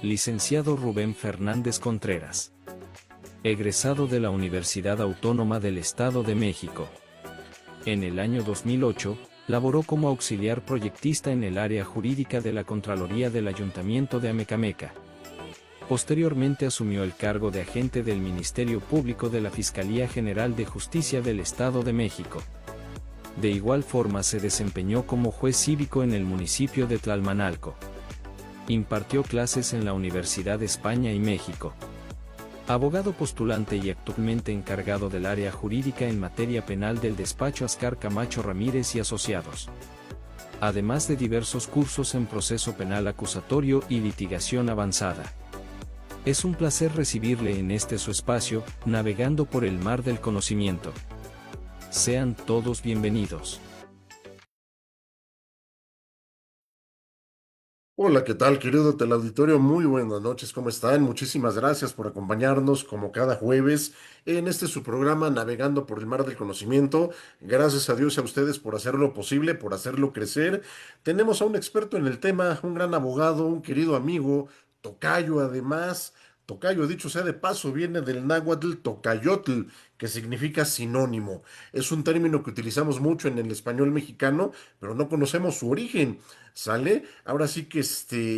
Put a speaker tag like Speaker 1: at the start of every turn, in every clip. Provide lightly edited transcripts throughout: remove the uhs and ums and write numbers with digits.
Speaker 1: Licenciado Rubén Fernández Contreras. Egresado de la Universidad Autónoma del Estado de México. En el año 2008, laboró como auxiliar proyectista en el área jurídica de la Contraloría del Ayuntamiento de Amecameca. Posteriormente asumió el cargo de agente del Ministerio Público de la Fiscalía General de Justicia del Estado de México. De igual forma se desempeñó como juez cívico en el municipio de Tlalmanalco. Impartió clases en la Universidad de España y México. Abogado postulante y actualmente encargado del área jurídica en materia penal del despacho Ascar Camacho Ramírez y Asociados. Además de diversos cursos en proceso penal acusatorio y litigación avanzada. Es un placer recibirle en este su espacio, navegando por el mar del conocimiento. Sean todos bienvenidos.
Speaker 2: Hola, ¿qué tal, querido teleauditorio? Muy buenas noches, ¿cómo están? Muchísimas gracias por acompañarnos como cada jueves en este su programa Navegando por el Mar del Conocimiento. Gracias a Dios y a ustedes por hacerlo posible, por hacerlo crecer. Tenemos a un experto en el tema, un gran abogado, un querido amigo, tocayo además. Tocayo, dicho sea de paso, viene del náhuatl tocayotl, que significa sinónimo. Es un término que utilizamos mucho en el español mexicano, pero no conocemos su origen. ¿Sale? Ahora sí que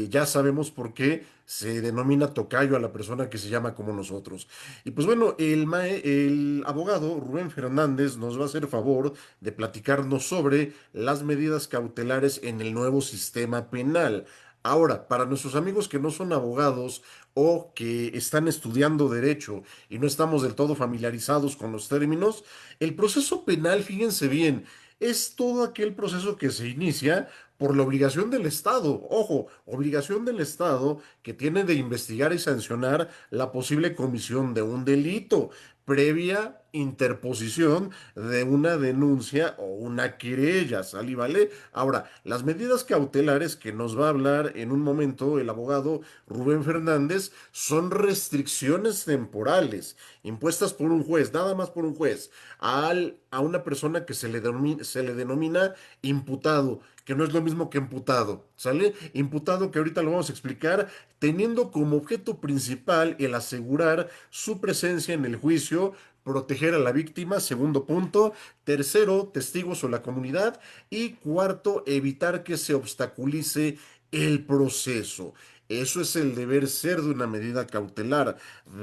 Speaker 2: ya sabemos por qué se denomina tocayo a la persona que se llama como nosotros. Y pues bueno, el abogado Rubén Fernández nos va a hacer favor de platicarnos sobre las medidas cautelares en el nuevo sistema penal. Ahora, para nuestros amigos que no son abogados o que están estudiando derecho y no estamos del todo familiarizados con los términos, el proceso penal, fíjense bien, es todo aquel proceso que se inicia por la obligación del Estado, ojo, obligación del Estado que tiene de investigar y sancionar la posible comisión de un delito, previa interposición de una denuncia o una querella, ¿sale y vale? Ahora, las medidas cautelares que nos va a hablar en un momento el abogado Rubén Fernández son restricciones temporales impuestas por un juez, nada más por un juez, a una persona que se le denomina imputado, que no es lo mismo que imputado, ¿sale? Imputado, que ahorita lo vamos a explicar, teniendo como objeto principal el asegurar su presencia en el juicio, proteger a la víctima, segundo punto, tercero, testigos o la comunidad, y cuarto, evitar que se obstaculice el proceso. Eso es el deber ser de una medida cautelar.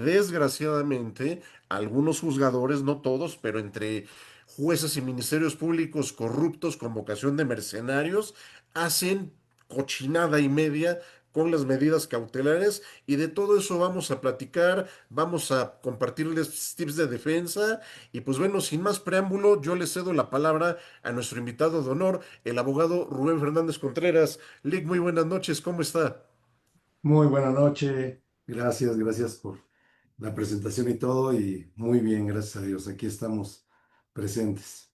Speaker 2: Desgraciadamente, algunos juzgadores, no todos, pero entre jueces y ministerios públicos corruptos con vocación de mercenarios, hacen cochinada y media con las medidas cautelares, y de todo eso vamos a platicar, vamos a compartirles tips de defensa. Y pues bueno, sin más preámbulo, yo le cedo la palabra a nuestro invitado de honor, el abogado Rubén Fernández Contreras. Lick, muy buenas noches, ¿cómo está?
Speaker 3: Muy buena noche, gracias por la presentación y todo, y muy bien, gracias a Dios, aquí estamos presentes.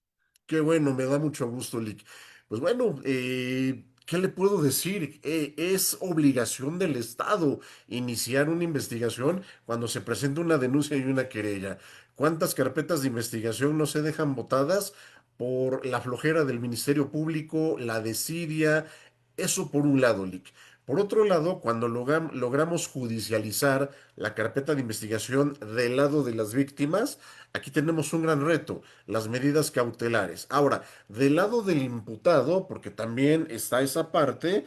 Speaker 2: Qué bueno, me da mucho gusto, Lick. Pues bueno, ¿qué le puedo decir? Es obligación del Estado iniciar una investigación cuando se presenta una denuncia y una querella. ¿Cuántas carpetas de investigación no se dejan botadas por la flojera del Ministerio Público, la desidia? Eso por un lado, Lick. Por otro lado, cuando logramos judicializar la carpeta de investigación del lado de las víctimas, aquí tenemos un gran reto, las medidas cautelares. Ahora, del lado del imputado, porque también está esa parte,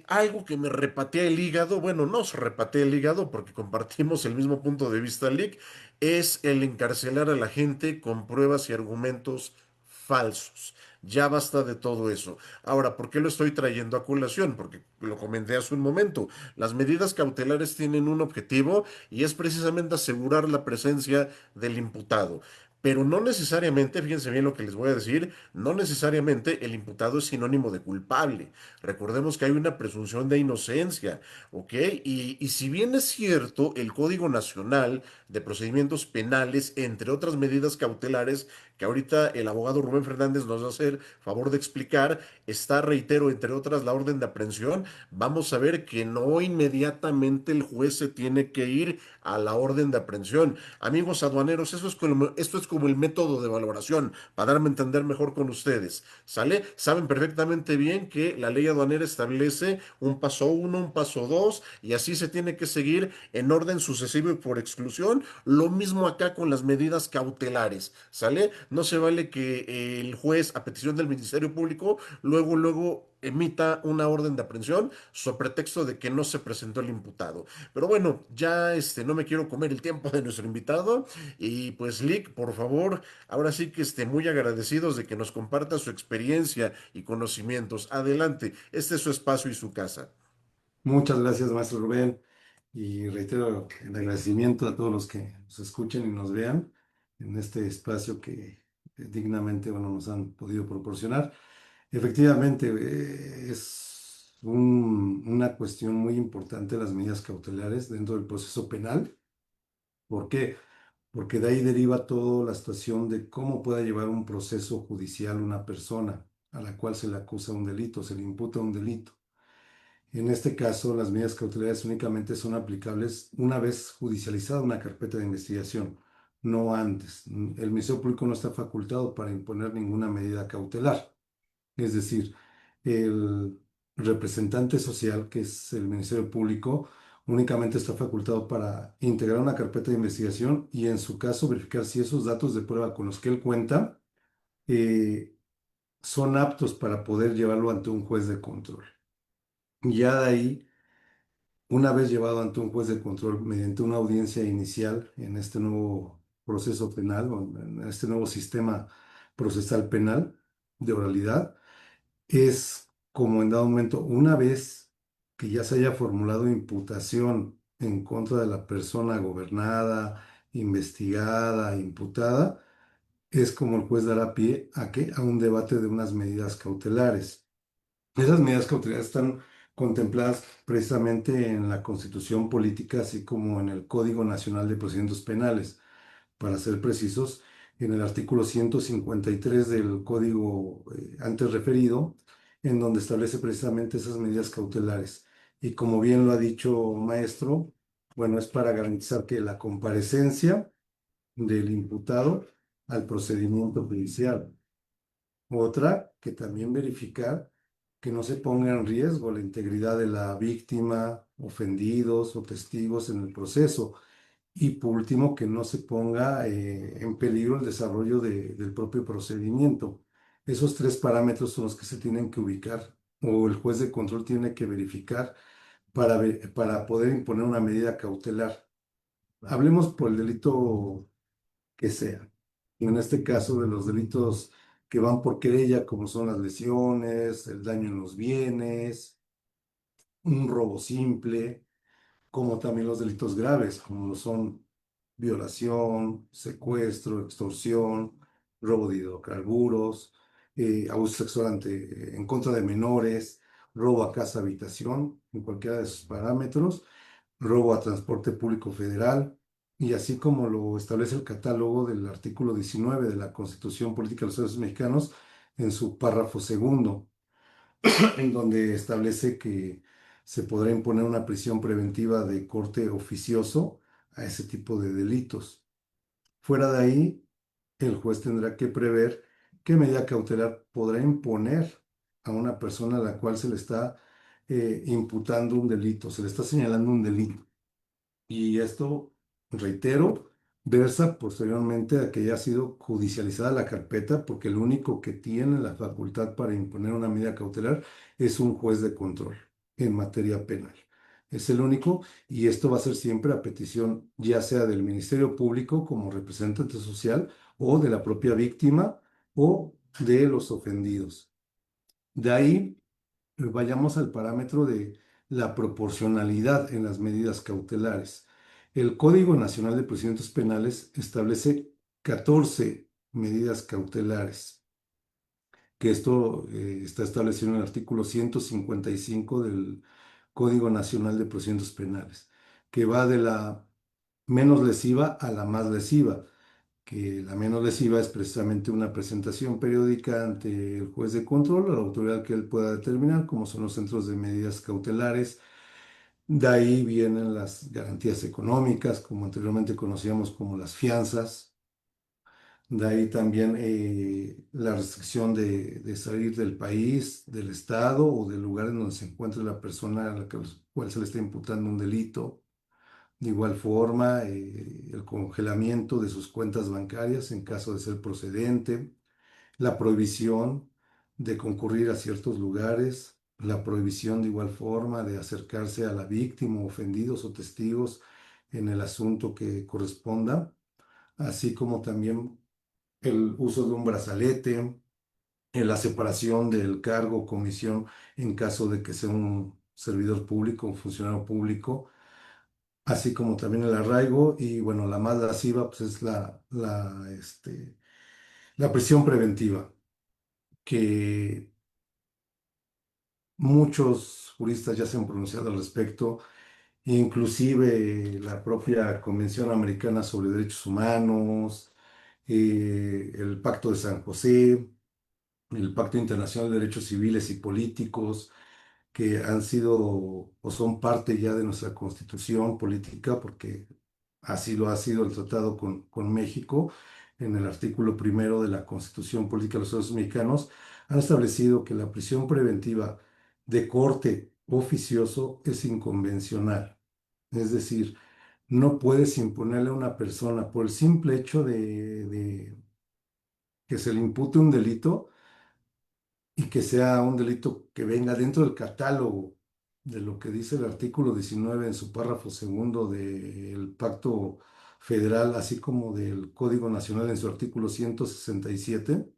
Speaker 2: algo que me repatea el hígado, bueno, no se repatea el hígado porque compartimos el mismo punto de vista, Lick, es el encarcelar a la gente con pruebas y argumentos falsos. Ya basta de todo eso. Ahora, ¿por qué lo estoy trayendo a colación? Porque lo comenté hace un momento. Las medidas cautelares tienen un objetivo, y es precisamente asegurar la presencia del imputado. Pero no necesariamente, fíjense bien lo que les voy a decir, no necesariamente el imputado es sinónimo de culpable. Recordemos que hay una presunción de inocencia, ¿ok? Y si bien es cierto, el Código Nacional de Procedimientos Penales, entre otras medidas cautelares que ahorita el abogado Rubén Fernández nos va a hacer favor de explicar. Está, reitero, entre otras, la orden de aprehensión. Vamos a ver que no inmediatamente el juez se tiene que ir a la orden de aprehensión. Amigos aduaneros, esto es como el método de valoración, para darme a entender mejor con ustedes. ¿Sale? Saben perfectamente bien que la ley aduanera establece un paso uno, un paso dos, y así se tiene que seguir en orden sucesivo y por exclusión. Lo mismo acá con las medidas cautelares. ¿Sale? No se vale que el juez, a petición del Ministerio Público, luego emita una orden de aprehensión sobre pretexto de que no se presentó el imputado. Pero bueno, ya no me quiero comer el tiempo de nuestro invitado y pues Lick, por favor, ahora sí que muy agradecidos de que nos comparta su experiencia y conocimientos. Adelante, este es su espacio y su casa.
Speaker 3: Muchas gracias, maestro Rubén, y reitero el agradecimiento a todos los que nos escuchen y nos vean en este espacio que dignamente, bueno, nos han podido proporcionar. Efectivamente, es una cuestión muy importante las medidas cautelares dentro del proceso penal. ¿Por qué? Porque de ahí deriva toda la situación de cómo pueda llevar un proceso judicial una persona a la cual se le acusa un delito, se le imputa un delito. En este caso, las medidas cautelares únicamente son aplicables una vez judicializada una carpeta de investigación, no antes. El Ministerio Público no está facultado para imponer ninguna medida cautelar. Es decir, el representante social, que es el Ministerio Público, únicamente está facultado para integrar una carpeta de investigación y en su caso verificar si esos datos de prueba con los que él cuenta eh, son aptos para poder llevarlo ante un juez de control. Ya de ahí, una vez llevado ante un juez de control mediante una audiencia inicial en este nuevo proceso penal, o en este nuevo sistema procesal penal de oralidad, es como en dado momento, una vez que ya se haya formulado imputación en contra de la persona gobernada, investigada, imputada, es como el juez dará pie a que a un debate de unas medidas cautelares. Esas medidas cautelares están contempladas precisamente en la Constitución Política, así como en el Código Nacional de Procedimientos Penales, para ser precisos, en el artículo 153 del código antes referido, en donde establece precisamente esas medidas cautelares. Y como bien lo ha dicho maestro, bueno, es para garantizar que la comparecencia del imputado al procedimiento judicial. Otra, que también verificar que no se ponga en riesgo la integridad de la víctima, ofendidos o testigos en el proceso y por último, que no se ponga en peligro el desarrollo del propio procedimiento. Esos tres parámetros son los que se tienen que ubicar o el juez de control tiene que verificar para poder imponer una medida cautelar. Hablemos por el delito que sea. En este caso, de los delitos que van por querella, como son las lesiones, el daño en los bienes, un robo simple, como también los delitos graves, como lo son violación, secuestro, extorsión, robo de hidrocarburos, abuso sexual en contra de menores, robo a casa habitación, en cualquiera de sus parámetros, robo a transporte público federal, y así como lo establece el catálogo del artículo 19 de la Constitución Política de los Estados Mexicanos en su párrafo segundo, en donde establece que se podrá imponer una prisión preventiva de corte oficioso a ese tipo de delitos. Fuera de ahí, el juez tendrá que prever qué medida cautelar podrá imponer a una persona a la cual se le está imputando un delito, se le está señalando un delito. Y esto, reitero, versa posteriormente a que ya ha sido judicializada la carpeta, porque el único que tiene la facultad para imponer una medida cautelar es un juez de control en materia penal. Es el único, y esto va a ser siempre a petición ya sea del Ministerio Público como representante social o de la propia víctima o de los ofendidos. De ahí vayamos al parámetro de la proporcionalidad en las medidas cautelares. El Código Nacional de Procedimientos Penales establece 14 medidas cautelares, que esto está establecido en el artículo 155 del Código Nacional de Procedimientos Penales, que va de la menos lesiva a la más lesiva. que la menos lesiva es precisamente una presentación periódica ante el juez de control o la autoridad que él pueda determinar, como son los centros de medidas cautelares. De ahí vienen las garantías económicas, como anteriormente conocíamos como las fianzas. De ahí también la restricción de salir del país, del estado o del lugar en donde se encuentre la persona a la cual se le está imputando un delito. De igual forma, el congelamiento de sus cuentas bancarias en caso de ser procedente, la prohibición de concurrir a ciertos lugares, la prohibición de igual forma de acercarse a la víctima, ofendidos o testigos en el asunto que corresponda, así como también el uso de un brazalete, la separación del cargo o comisión en caso de que sea un servidor público, un funcionario público, así como también el arraigo y bueno, la más lasciva pues es la prisión preventiva, que muchos juristas ya se han pronunciado al respecto, inclusive la propia Convención Americana sobre Derechos Humanos, el Pacto de San José, el Pacto Internacional de Derechos Civiles y Políticos, que han sido o son parte ya de nuestra constitución política, porque así lo ha sido el tratado con México, en el artículo primero de la Constitución Política de los Estados Mexicanos, han establecido que la prisión preventiva de corte oficioso es inconvencional. Es decir, no puedes imponerle a una persona por el simple hecho de que se le impute un delito y que sea un delito que venga dentro del catálogo de lo que dice el artículo 19 en su párrafo segundo del Pacto Federal, así como del Código Nacional en su artículo 167,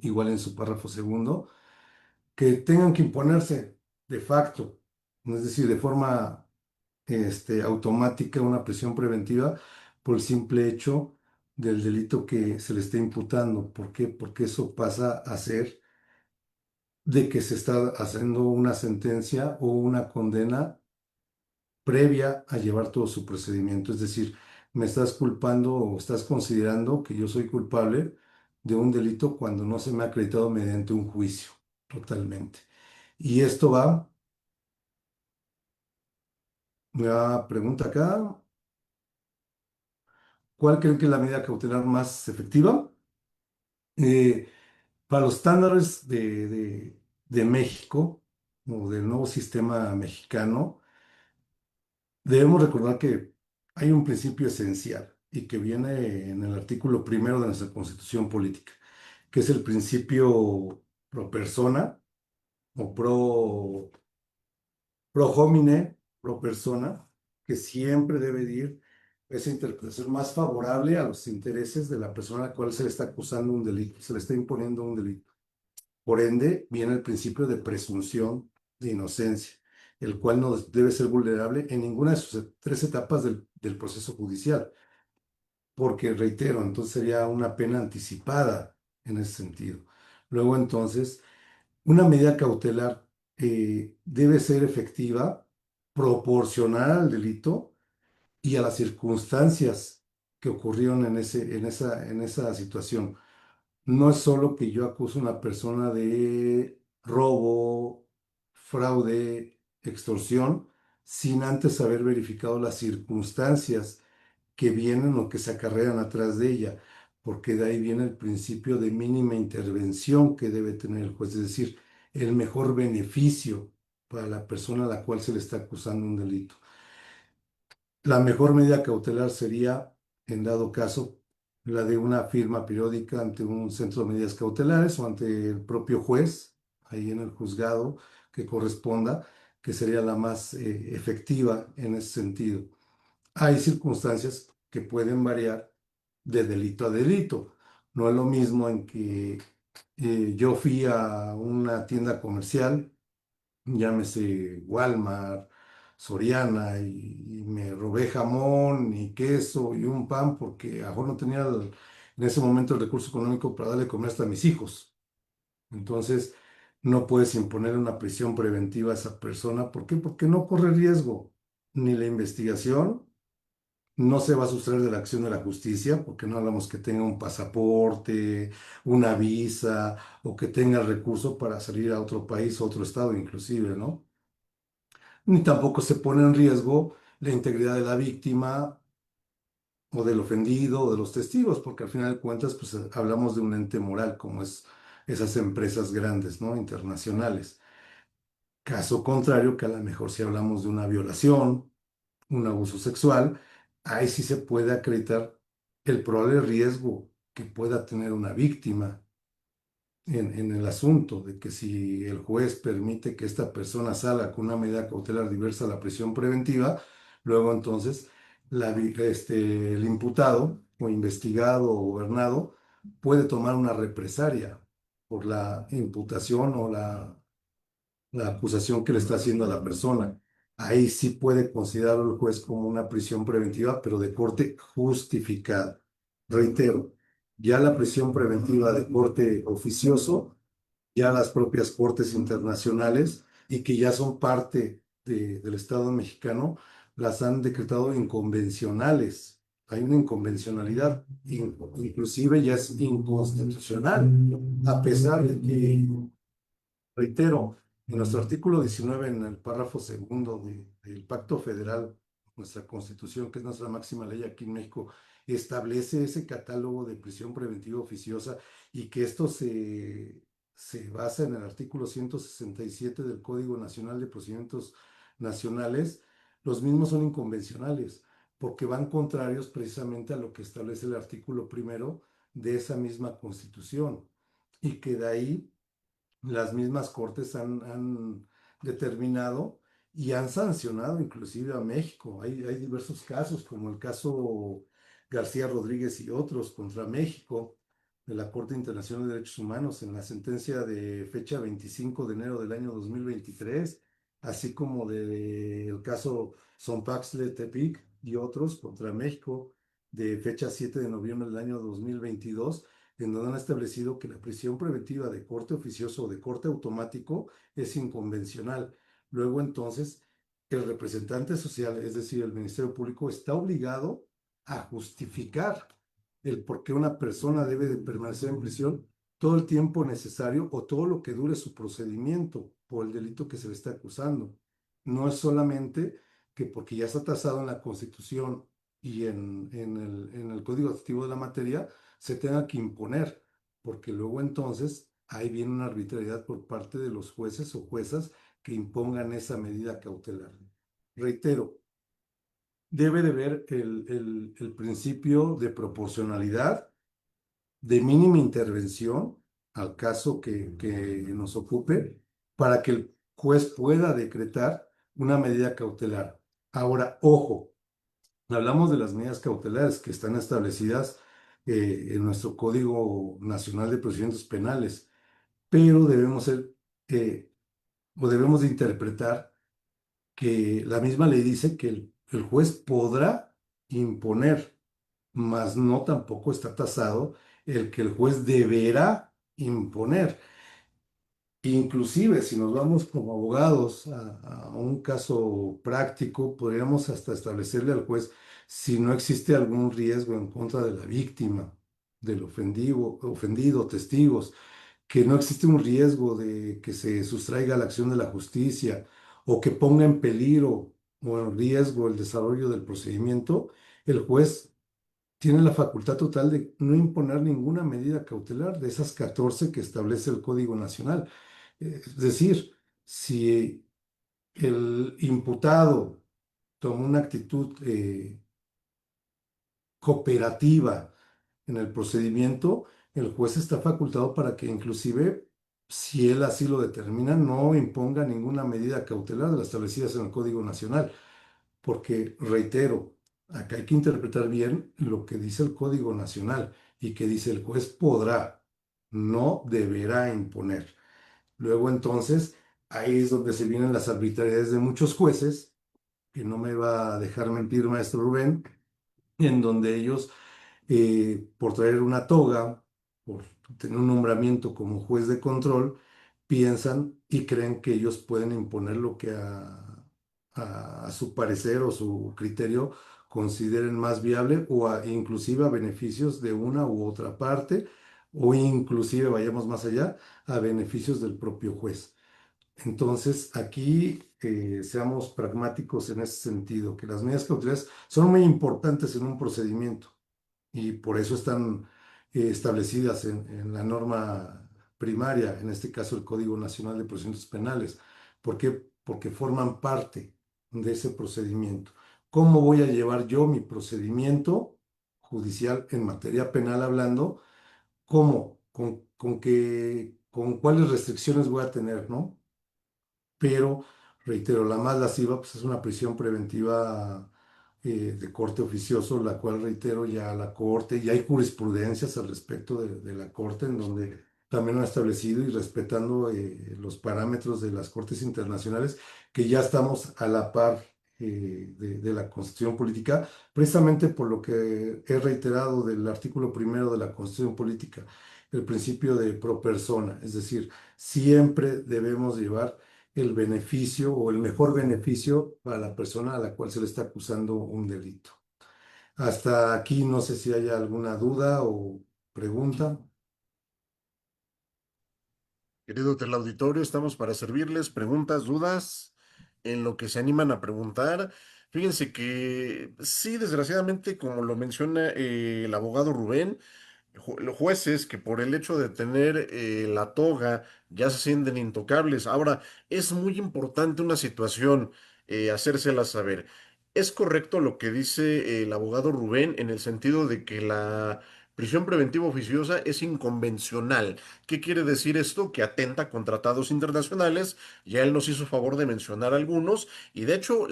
Speaker 3: igual en su párrafo segundo, que tengan que imponerse de facto, es decir, de forma automática una prisión preventiva por el simple hecho del delito que se le está imputando. ¿Por qué? Porque eso pasa a ser de que se está haciendo una sentencia o una condena previa a llevar todo su procedimiento. Es decir, me estás culpando o estás considerando que yo soy culpable de un delito cuando no se me ha acreditado mediante un juicio, totalmente. Y esto va, una pregunta acá, ¿cuál creen que es la medida cautelar más efectiva? Eh, para los estándares de México o del nuevo sistema mexicano, debemos recordar que hay un principio esencial y que viene en el artículo primero de nuestra Constitución Política, que es el principio pro persona o pro homine, pro persona, que siempre debe de ir esa interpretación más favorable a los intereses de la persona a la cual se le está acusando un delito, se le está imponiendo un delito. Por ende, viene el principio de presunción de inocencia, el cual no debe ser vulnerable en ninguna de sus tres etapas del proceso judicial, porque, reitero, entonces sería una pena anticipada en ese sentido. Luego, entonces, una medida cautelar debe ser efectiva, proporcional al delito y a las circunstancias que ocurrieron en esa situación. No es solo que yo acuse a una persona de robo, fraude, extorsión, sin antes haber verificado las circunstancias que vienen o que se acarrean atrás de ella, porque de ahí viene el principio de mínima intervención que debe tener el juez, es decir, el mejor beneficio para la persona a la cual se le está acusando un delito. La mejor medida cautelar sería, en dado caso, la de una firma periódica ante un centro de medidas cautelares o ante el propio juez, ahí en el juzgado que corresponda, que sería la más efectiva en ese sentido. Hay circunstancias que pueden variar de delito a delito. No es lo mismo en que yo fui a una tienda comercial, llámese Walmart, Soriana, y me robé jamón y queso y un pan porque a lo mejor no tenía en ese momento el recurso económico para darle de comer hasta a mis hijos. Entonces, no puedes imponer una prisión preventiva a esa persona. ¿Por qué? Porque no corre riesgo ni la investigación no se va a sustraer de la acción de la justicia, porque no hablamos que tenga un pasaporte, una visa o que tenga recurso para salir a otro país o otro estado inclusive, ¿no? Ni tampoco se pone en riesgo la integridad de la víctima o del ofendido o de los testigos, porque al final de cuentas, pues hablamos de un ente moral como es esas empresas grandes, ¿no? Internacionales. Caso contrario, que a lo mejor si hablamos de una violación, un abuso sexual, ahí sí se puede acreditar el probable riesgo que pueda tener una víctima en el asunto de que si el juez permite que esta persona salga con una medida cautelar diversa a la prisión preventiva, luego entonces el imputado o investigado o gobernado puede tomar una represalia por la imputación o la acusación que le está haciendo a la persona. Ahí sí puede considerarlo el juez como una prisión preventiva, pero de corte justificada. Reitero, ya la prisión preventiva de corte oficioso, ya las propias cortes internacionales y que ya son parte del Estado mexicano, las han decretado inconvencionales. Hay una inconvencionalidad, inclusive ya es inconstitucional, a pesar de que reitero, en nuestro artículo 19, en el párrafo segundo del Pacto Federal, nuestra Constitución, que es nuestra máxima ley aquí en México, establece ese catálogo de prisión preventiva oficiosa y que esto se basa en el artículo 167 del Código Nacional de Procedimientos Nacionales. Los mismos son inconvencionales porque van contrarios precisamente a lo que establece el artículo primero de esa misma Constitución y que de ahí las mismas cortes han determinado y han sancionado inclusive a México. Hay diversos casos, como el caso García Rodríguez y otros contra México de la Corte Internacional de Derechos Humanos en la sentencia de fecha 25 de enero del año 2023, así como del caso Sonpaxle Tepic y otros contra México de fecha 7 de noviembre del año 2022, en donde han establecido que la prisión preventiva de corte oficioso o de corte automático es inconvencional. Luego entonces, el representante social, es decir, el Ministerio Público, está obligado a justificar el por qué una persona debe de permanecer en prisión todo el tiempo necesario o todo lo que dure su procedimiento por el delito que se le está acusando. No es solamente que porque ya está tasado en la Constitución y en el Código Activo de la materia, se tenga que imponer, porque luego entonces ahí viene una arbitrariedad por parte de los jueces o juezas que impongan esa medida cautelar. Reitero, debe de ver el principio de proporcionalidad, de mínima intervención al caso que nos ocupe, para que el juez pueda decretar una medida cautelar. Ahora, ojo, hablamos de las medidas cautelares que están establecidas en nuestro Código Nacional de Procedimientos Penales, pero debemos ser, eh, o debemos de interpretar que la misma ley dice que el juez podrá imponer, mas no tampoco está tasado el que el juez deberá imponer. Inclusive, si nos vamos como abogados a un caso práctico, podríamos hasta establecerle al juez si no existe algún riesgo en contra de la víctima, del ofendido, testigos, que no existe un riesgo de que se sustraiga la acción de la justicia o que ponga en peligro o en riesgo el desarrollo del procedimiento, el juez tiene la facultad total de no imponer ninguna medida cautelar de esas 14 que establece el Código Nacional. Es decir, si el imputado toma una actitud cooperativa en el procedimiento, el juez está facultado para que inclusive, si él así lo determina, no imponga ninguna medida cautelar de las establecidas en el Código Nacional. Porque, reitero, acá hay que interpretar bien lo que dice el Código Nacional y que dice el juez podrá, no deberá imponer. Luego entonces, ahí es donde se vienen las arbitrariedades de muchos jueces, que no me va a dejar mentir, maestro Rubén, en donde ellos, por traer una toga, por tener un nombramiento como juez de control, piensan y creen que ellos pueden imponer lo que a su parecer o su criterio consideren más viable inclusive a beneficios de una u otra parte o inclusive, vayamos más allá, a beneficios del propio juez. Entonces, aquí seamos pragmáticos en ese sentido, que las medidas cautelares son muy importantes en un procedimiento y por eso están establecidas en la norma primaria, en este caso el Código Nacional de Procedimientos Penales. ¿Por qué? Porque forman parte de ese procedimiento. ¿Cómo voy a llevar yo mi procedimiento judicial en materia penal hablando? ¿Cómo? ¿Con cuáles restricciones voy a tener, no? Pero, reitero, la más lasciva pues, es una prisión preventiva de corte oficioso, la cual, reitero, ya la Corte, y hay jurisprudencias al respecto de la Corte, en donde también lo ha establecido y respetando los parámetros de las Cortes internacionales, que ya estamos a la par de la Constitución Política, precisamente por lo que he reiterado del artículo primero de la Constitución Política, el principio de pro persona, es decir, siempre debemos llevar el beneficio o el mejor beneficio para la persona a la cual se le está acusando un delito. Hasta aquí no sé si hay alguna duda o pregunta.
Speaker 2: Querido teleauditorio, estamos para servirles preguntas, dudas, en lo que se animan a preguntar. Fíjense que sí, desgraciadamente, como lo menciona el abogado Rubén, los jueces que por el hecho de tener la toga ya se sienten intocables. Ahora, es muy importante una situación, hacérsela saber. Es correcto lo que dice el abogado Rubén en el sentido de que la prisión preventiva oficiosa es inconvencional. ¿Qué quiere decir esto? Que atenta contra tratados internacionales. Ya él nos hizo favor de mencionar algunos y de hecho,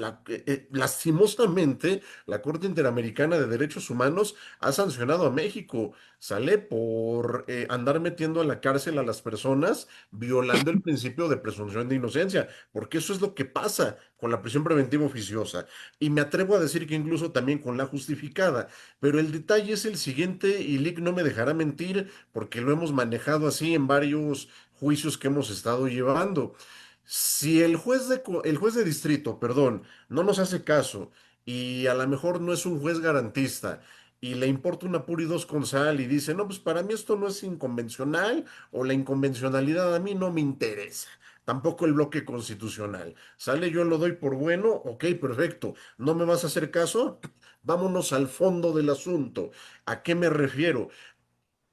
Speaker 2: lastimosamente, la Corte Interamericana de Derechos Humanos ha sancionado a México, sale por andar metiendo a la cárcel a las personas, violando el principio de presunción de inocencia, porque eso es lo que pasa con la prisión preventiva oficiosa. Y me atrevo a decir que incluso también con la justificada. Pero el detalle es el siguiente, y Lick no me dejará mentir, porque lo hemos manejado así en varios juicios que hemos estado llevando. Si el juez de distrito, perdón, no nos hace caso y a lo mejor no es un juez garantista y le importa una pura y dos con sal y dice, no, pues para mí esto no es inconvencional o la inconvencionalidad a mí no me interesa. Tampoco el bloque constitucional. Sale, yo lo doy por bueno, ok, perfecto. ¿No me vas a hacer caso? Vámonos al fondo del asunto. ¿A qué me refiero?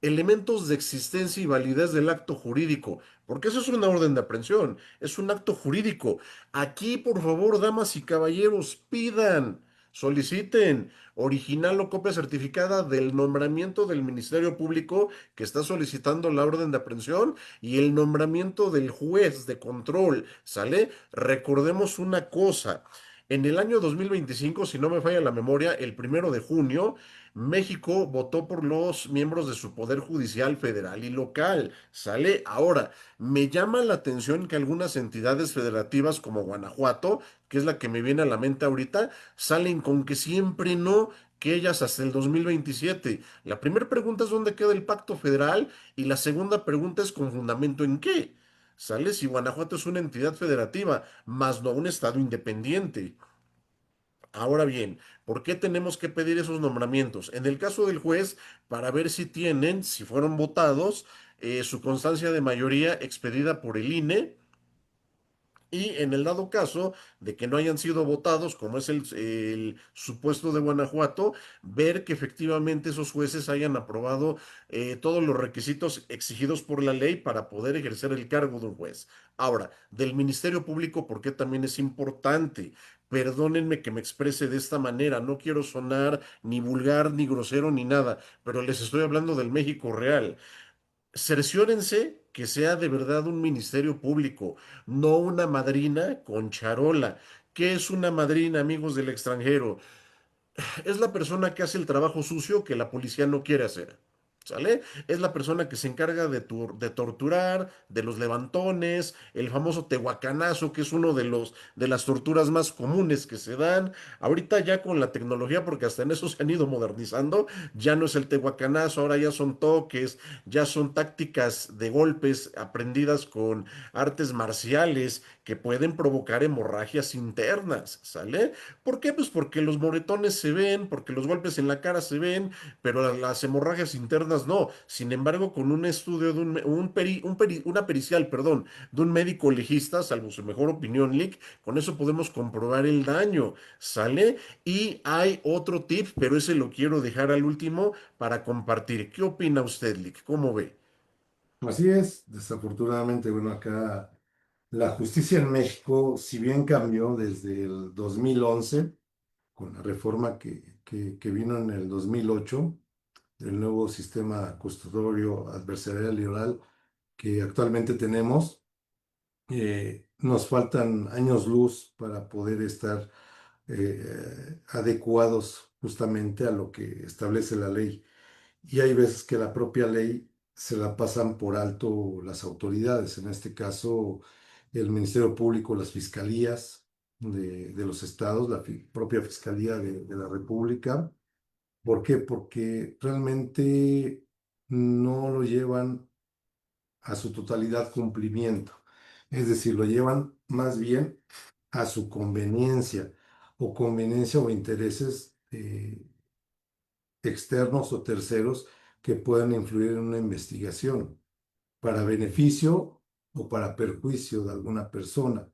Speaker 2: Elementos de existencia y validez del acto jurídico, porque eso es una orden de aprehensión, es un acto jurídico. Aquí, por favor, damas y caballeros, pidan, soliciten original o copia certificada del nombramiento del Ministerio Público que está solicitando la orden de aprehensión y el nombramiento del juez de control, ¿sale? Recordemos una cosa. En el año 2025, si no me falla la memoria, el 1 de junio, México votó por los miembros de su poder judicial federal y local. Sale ahora. Me llama la atención que algunas entidades federativas como Guanajuato, que es la que me viene a la mente ahorita, salen con que siempre no, que ellas hasta el 2027. La primera pregunta es dónde queda el pacto federal y la segunda pregunta es con fundamento en qué. Sale si Guanajuato es una entidad federativa, más no un estado independiente. Ahora bien, ¿por qué tenemos que pedir esos nombramientos? En el caso del juez, para ver si tienen, si fueron votados, su constancia de mayoría expedida por el INE. Y en el dado caso de que no hayan sido votados, como es el supuesto de Guanajuato, ver que efectivamente esos jueces hayan aprobado todos los requisitos exigidos por la ley para poder ejercer el cargo de un juez. Ahora, del Ministerio Público, porque también es importante. Perdónenme que me exprese de esta manera, no quiero sonar ni vulgar, ni grosero, ni nada, pero les estoy hablando del México real. Cerciórense que sea de verdad un ministerio público, no una madrina con charola. ¿Qué es una madrina, amigos del extranjero? Es la persona que hace el trabajo sucio que la policía no quiere hacer. ¿Sale? Es la persona que se encarga de torturar, de los levantones, el famoso tehuacanazo, que es uno de las torturas más comunes que se dan. Ahorita ya con la tecnología, porque hasta en eso se han ido modernizando, ya no es el tehuacanazo, ahora ya son toques, ya son tácticas de golpes aprendidas con artes marciales que pueden provocar hemorragias internas, ¿sale? ¿Por qué? Pues porque los moretones se ven, porque los golpes en la cara se ven, pero las hemorragias internas no. Sin embargo, con un estudio de una pericial, perdón, de un médico legista, salvo su mejor opinión, Lick, con eso podemos comprobar el daño, ¿sale? Y hay otro tip, pero ese lo quiero dejar al último para compartir. ¿Qué opina usted, Lick? ¿Cómo ve?
Speaker 3: Así es, desafortunadamente, bueno, acá la justicia en México, si bien cambió desde el 2011, con la reforma que vino en el 2008, el nuevo sistema custodial adversarial y oral que actualmente tenemos, nos faltan años luz para poder estar adecuados justamente a lo que establece la ley. Y hay veces que la propia ley se la pasan por alto las autoridades, en este caso el Ministerio Público, las fiscalías de los estados, la propia Fiscalía de la República. ¿Por qué? Porque realmente no lo llevan a su totalidad cumplimiento. Es decir, lo llevan más bien a su conveniencia o intereses externos o terceros que puedan influir en una investigación para beneficio o para perjuicio de alguna persona.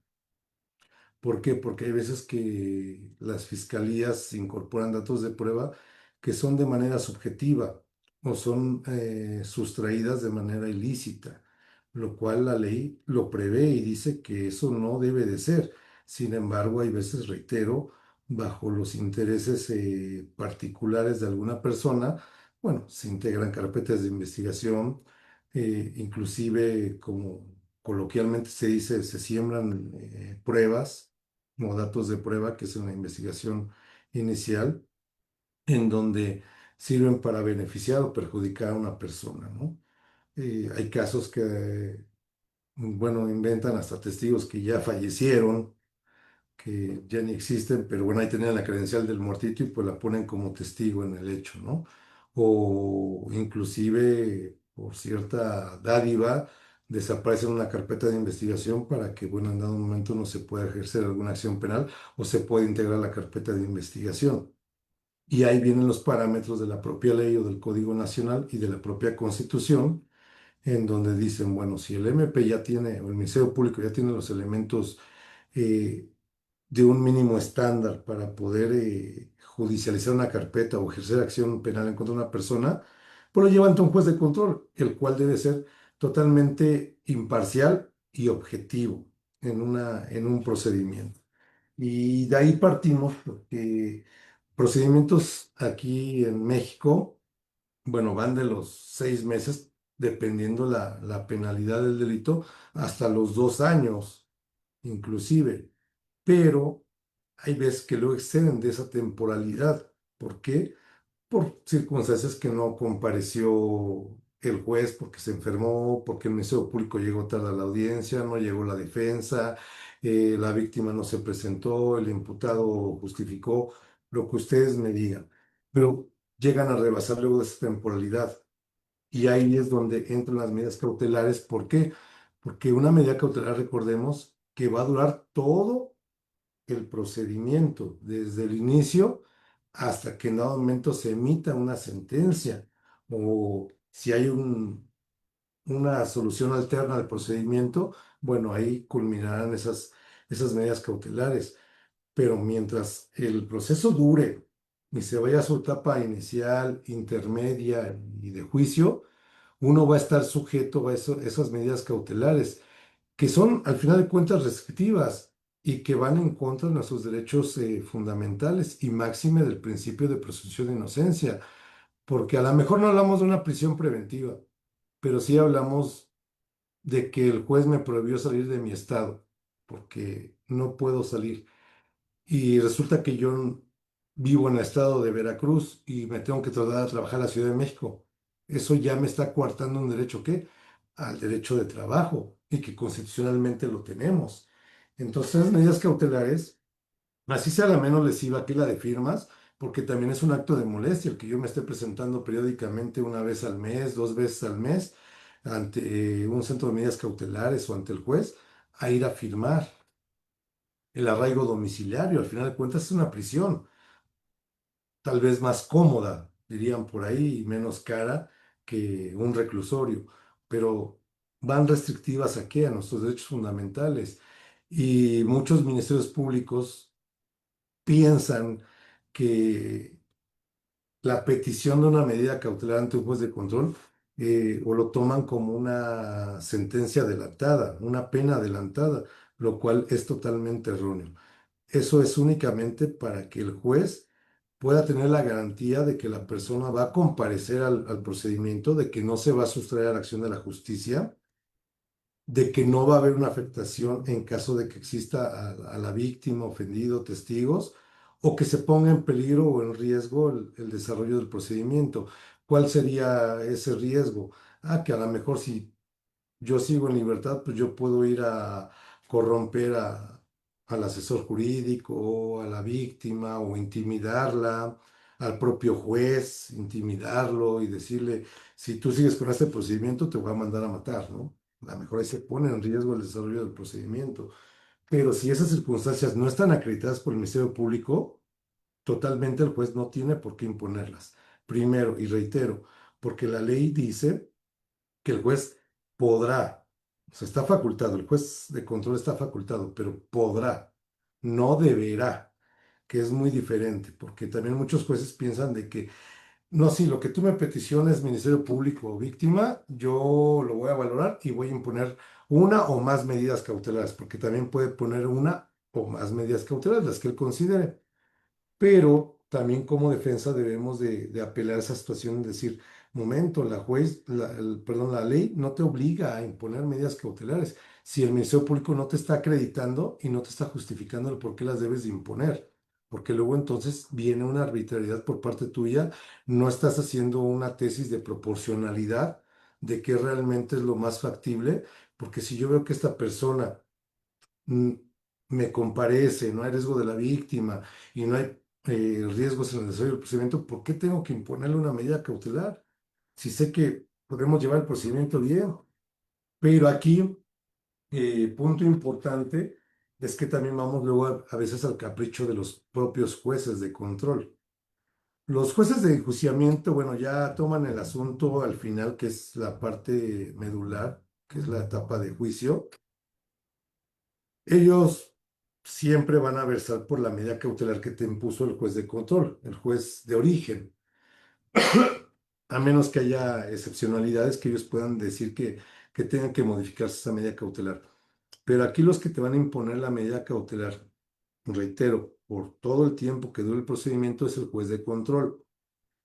Speaker 3: ¿Por qué? Porque hay veces que las fiscalías incorporan datos de prueba que son de manera subjetiva o son sustraídas de manera ilícita, lo cual la ley lo prevé y dice que eso no debe de ser. Sin embargo, hay veces, reitero, bajo los intereses particulares de alguna persona, bueno, se integran carpetas de investigación, inclusive como coloquialmente se dice, se siembran pruebas como datos de prueba, que es una investigación inicial, en donde sirven para beneficiar o perjudicar a una persona, ¿no? Hay casos que, bueno, inventan hasta testigos que ya fallecieron, que ya ni existen, pero bueno, ahí tenían la credencial del muertito y pues la ponen como testigo en el hecho, ¿no? O inclusive por cierta dádiva desaparecen una carpeta de investigación para que, bueno, en dado momento no se pueda ejercer alguna acción penal o se puede integrar la carpeta de investigación. Y ahí vienen los parámetros de la propia ley o del Código Nacional y de la propia Constitución, en donde dicen, bueno, si el MP ya tiene, o el Ministerio Público ya tiene los elementos eh, de un mínimo estándar para poder judicializar una carpeta o ejercer acción penal en contra de una persona, pues lo lleva ante un juez de control, el cual debe ser totalmente imparcial y objetivo en un procedimiento. Y de ahí partimos porque procedimientos aquí en México, bueno, van de los 6 meses, dependiendo la penalidad del delito, hasta los 2 años, inclusive. Pero hay veces que luego exceden de esa temporalidad. ¿Por qué? Por circunstancias que no compareció el juez porque se enfermó, porque el Ministerio Público llegó tarde a la audiencia, no llegó la defensa, la víctima no se presentó, el imputado justificó, lo que ustedes me digan. Pero llegan a rebasar luego de esa temporalidad. Y ahí es donde entran las medidas cautelares. ¿Por qué? Porque una medida cautelar, recordemos, que va a durar todo el procedimiento, desde el inicio hasta que en dado momento se emita una sentencia o si hay una solución alterna al procedimiento, bueno, ahí culminarán esas medidas cautelares. Pero mientras el proceso dure y se vaya a su etapa inicial, intermedia y de juicio, uno va a estar sujeto a esas medidas cautelares que son al final de cuentas restrictivas y que van en contra de nuestros derechos fundamentales y máxime del principio de presunción de inocencia, porque a lo mejor no hablamos de una prisión preventiva, pero sí hablamos de que el juez me prohibió salir de mi estado, porque no puedo salir. Y resulta que yo vivo en el estado de Veracruz y me tengo que trasladar a trabajar a la Ciudad de México. eso ya me está coartando un derecho, ¿qué? Al derecho de trabajo y que constitucionalmente lo tenemos. Entonces, las medidas cautelares, así sea la menos lesiva que la de firmas, porque también es un acto de molestia el que yo me esté presentando periódicamente una vez al mes, dos veces al mes, ante un centro de medidas cautelares o ante el juez, a ir a firmar. El arraigo domiciliario, al final de cuentas, es una prisión, tal vez más cómoda, dirían por ahí, y menos cara que un reclusorio, pero van restrictivas a qué? A nuestros derechos fundamentales. Y muchos ministerios públicos piensan que la petición de una medida cautelar ante un juez de control o lo toman como una sentencia adelantada, una pena adelantada, lo cual es totalmente erróneo. Eso es únicamente para que el juez pueda tener la garantía de que la persona va a comparecer al procedimiento, de que no se va a sustraer a la acción de la justicia, de que no va a haber una afectación en caso de que exista a la víctima, ofendido, testigos, o que se ponga en peligro o en riesgo el desarrollo del procedimiento. ¿Cuál sería ese riesgo? Ah, que a lo mejor si yo sigo en libertad, pues yo puedo ir a corromper al asesor jurídico o a la víctima o intimidarla, al propio juez, intimidarlo y decirle, si tú sigues con este procedimiento, te voy a mandar a matar, ¿no? A lo mejor ahí se pone en riesgo el desarrollo del procedimiento. Pero si esas circunstancias no están acreditadas por el Ministerio Público, totalmente el juez no tiene por qué imponerlas. Primero, y reitero, porque la ley dice que el juez podrá, o sea, está facultado, el juez de control está facultado, pero podrá, no deberá, que es muy diferente, porque también muchos jueces piensan de que, no, si lo que tú me peticiones, Ministerio Público o víctima, yo lo voy a valorar y voy a imponer una o más medidas cautelares, porque también puede poner una o más medidas cautelares, las que él considere, pero también como defensa debemos de apelar a esa situación y decir, momento, perdón, la ley no te obliga a imponer medidas cautelares si el Ministerio Público no te está acreditando y no te está justificando el por qué las debes de imponer, porque luego entonces viene una arbitrariedad por parte tuya, no estás haciendo una tesis de proporcionalidad de qué realmente es lo más factible, porque si yo veo que esta persona mm, me comparece, no hay riesgo de la víctima y no hay riesgos en el desarrollo del procedimiento, ¿por qué tengo que imponerle una medida cautelar? Si sé que podemos llevar el procedimiento bien, pero aquí, punto importante, es que también vamos luego a veces al capricho de los propios jueces de control. Los jueces de enjuiciamiento, bueno, ya toman el asunto al final, que es la parte medular, que es la etapa de juicio. Ellos siempre van a versar por la medida cautelar que te impuso el juez de control, el juez de origen, a menos que haya excepcionalidades que ellos puedan decir que tengan que modificarse esa medida cautelar. Pero aquí los que te van a imponer la medida cautelar, reitero, por todo el tiempo que dure el procedimiento es el juez de control,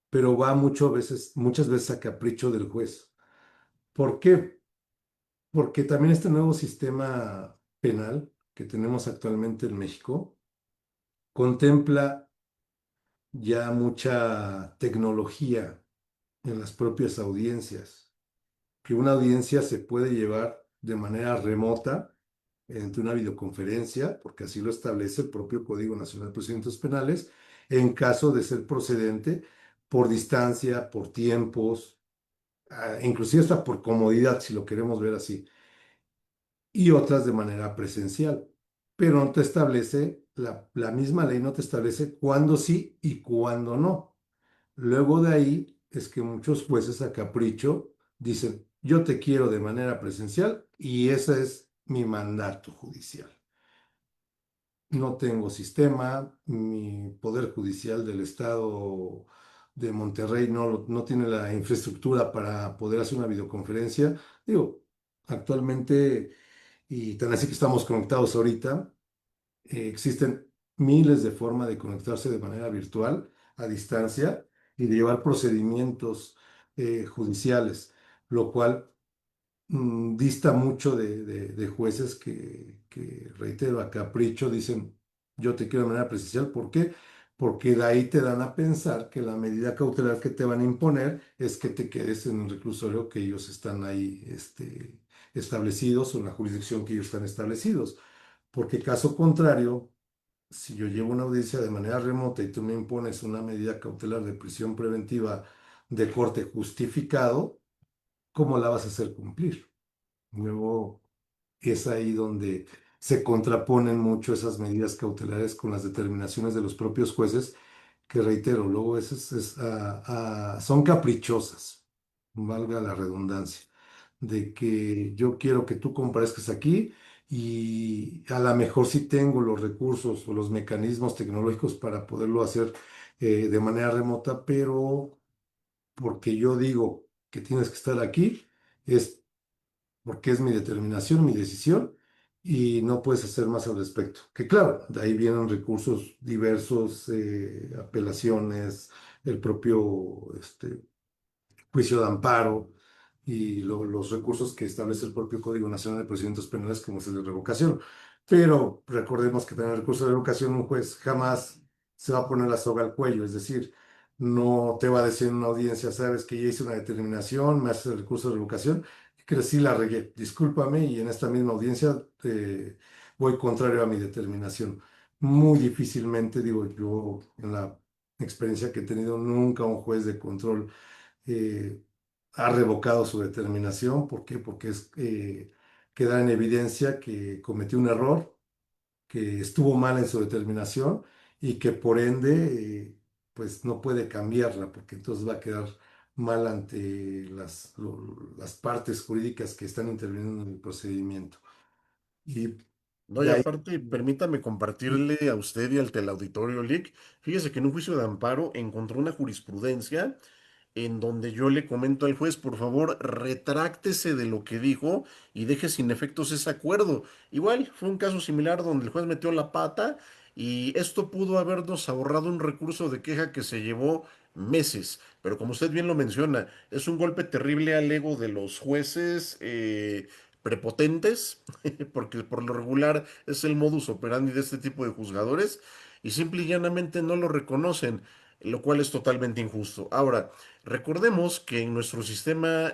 Speaker 3: pero va muchas veces a capricho del juez. ¿Por qué? Porque también este nuevo sistema penal que tenemos actualmente en México contempla ya mucha tecnología en las propias audiencias, que una audiencia se puede llevar de manera remota entre una videoconferencia, porque así lo establece el propio Código Nacional de Procedimientos Penales, en caso de ser procedente por distancia, por tiempos, inclusive hasta por comodidad, si lo queremos ver así, y otras de manera presencial. Pero no te establece, la misma ley no te establece cuándo sí y cuándo no. Luego de ahí es que muchos jueces a capricho dicen, yo te quiero de manera presencial y ese es mi mandato judicial. No tengo sistema, mi poder judicial del estado de Monterrey no tiene la infraestructura para poder hacer una videoconferencia. Digo, actualmente, y tan así que estamos conectados ahorita, existen miles de formas de conectarse de manera virtual, a distancia, y de llevar procedimientos judiciales, lo cual dista mucho de jueces que, reitero, a capricho dicen, yo te quiero de manera presencial. ¿Por qué? porque de ahí te dan a pensar que la medida cautelar que te van a imponer es que te quedes en el reclusorio que ellos están ahí establecidos o en la jurisdicción que ellos están establecidos. Porque caso contrario, si yo llevo una audiencia de manera remota y tú me impones una medida cautelar de prisión preventiva de corte justificado, ¿cómo la vas a hacer cumplir? Luego es ahí donde se contraponen mucho esas medidas cautelares con las determinaciones de los propios jueces, que reitero, luego son caprichosas, valga la redundancia, de que yo quiero que tú comparezcas aquí y a lo mejor sí tengo los recursos o los mecanismos tecnológicos para poderlo hacer de manera remota, pero porque yo digo que tienes que estar aquí, es porque es mi determinación, mi decisión, y no puedes hacer más al respecto. Que claro, de ahí vienen recursos diversos, apelaciones, el propio juicio de amparo y los recursos que establece el propio Código Nacional de Procedimientos Penales, como es el de revocación. Pero recordemos que tener el recurso de revocación, un juez jamás se va a poner la soga al cuello, es decir, no te va a decir en una audiencia, sabes que ya hice una determinación, me haces el recurso de revocación, y que sí la regué, discúlpame, y en esta misma audiencia voy contrario a mi determinación. Muy difícilmente, digo yo, en la experiencia que he tenido, nunca un juez de control eh, ha revocado su determinación. ¿Por qué? Porque queda en evidencia que cometió un error, que estuvo mal en su determinación y que por ende, pues no puede cambiarla, porque entonces va a quedar mal ante las partes jurídicas que están interviniendo en el procedimiento. Y
Speaker 2: No, y
Speaker 3: de ahí,
Speaker 2: aparte, permítame compartirle a usted y al teleauditorio, Lick. Fíjese que en un juicio de amparo encontró una jurisprudencia en donde yo le comento al juez, por favor, retráctese de lo que dijo y deje sin efectos ese acuerdo. Igual, fue un caso similar donde el juez metió la pata y esto pudo habernos ahorrado un recurso de queja que se llevó meses. Pero como usted bien lo menciona, es un golpe terrible al ego de los jueces prepotentes, porque por lo regular es el modus operandi de este tipo de juzgadores, y simple y llanamente no lo reconocen, lo cual es totalmente injusto. Ahora, recordemos que en nuestro sistema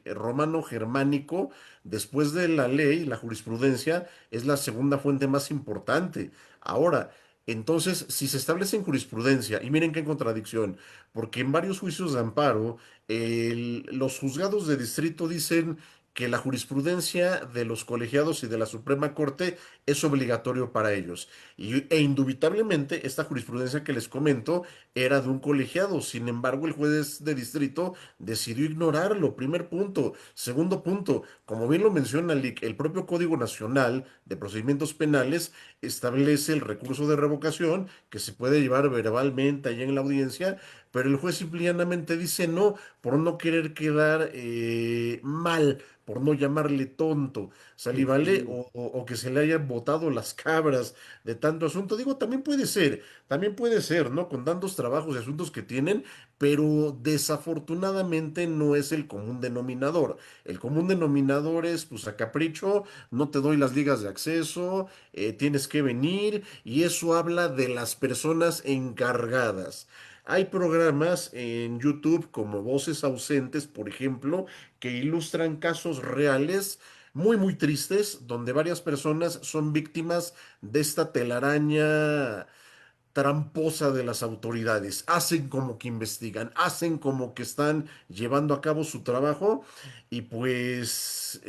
Speaker 2: romano germánico, después de la ley, la jurisprudencia es la segunda fuente más importante. Ahora, entonces, si se establece en jurisprudencia, y miren qué contradicción, porque en varios juicios de amparo, los juzgados de distrito dicen que la jurisprudencia de los colegiados y de la Suprema Corte es obligatorio para ellos. E indubitablemente esta jurisprudencia que les comento era de un colegiado. Sin embargo, el juez de distrito decidió ignorarlo. Primer punto. Segundo punto, como bien lo menciona el propio Código Nacional de Procedimientos Penales establece el recurso de revocación que se puede llevar verbalmente allá en la audiencia, pero el juez simplemente dice no por no querer quedar mal, por no llamarle tonto, ¿sale, vale? O que se le hayan botado las cabras de tanto asunto. Digo, también puede ser, ¿no? Con tantos trabajos y asuntos que tienen, pero desafortunadamente no es el común denominador. El común denominador es, pues a capricho, no te doy las ligas de acceso, tienes que venir, y eso habla de las personas encargadas. Hay programas en YouTube como Voces Ausentes, por ejemplo, que ilustran casos reales muy tristes, donde varias personas son víctimas de esta telaraña tramposa de las autoridades. Hacen como que investigan, hacen como que están llevando a cabo su trabajo y pues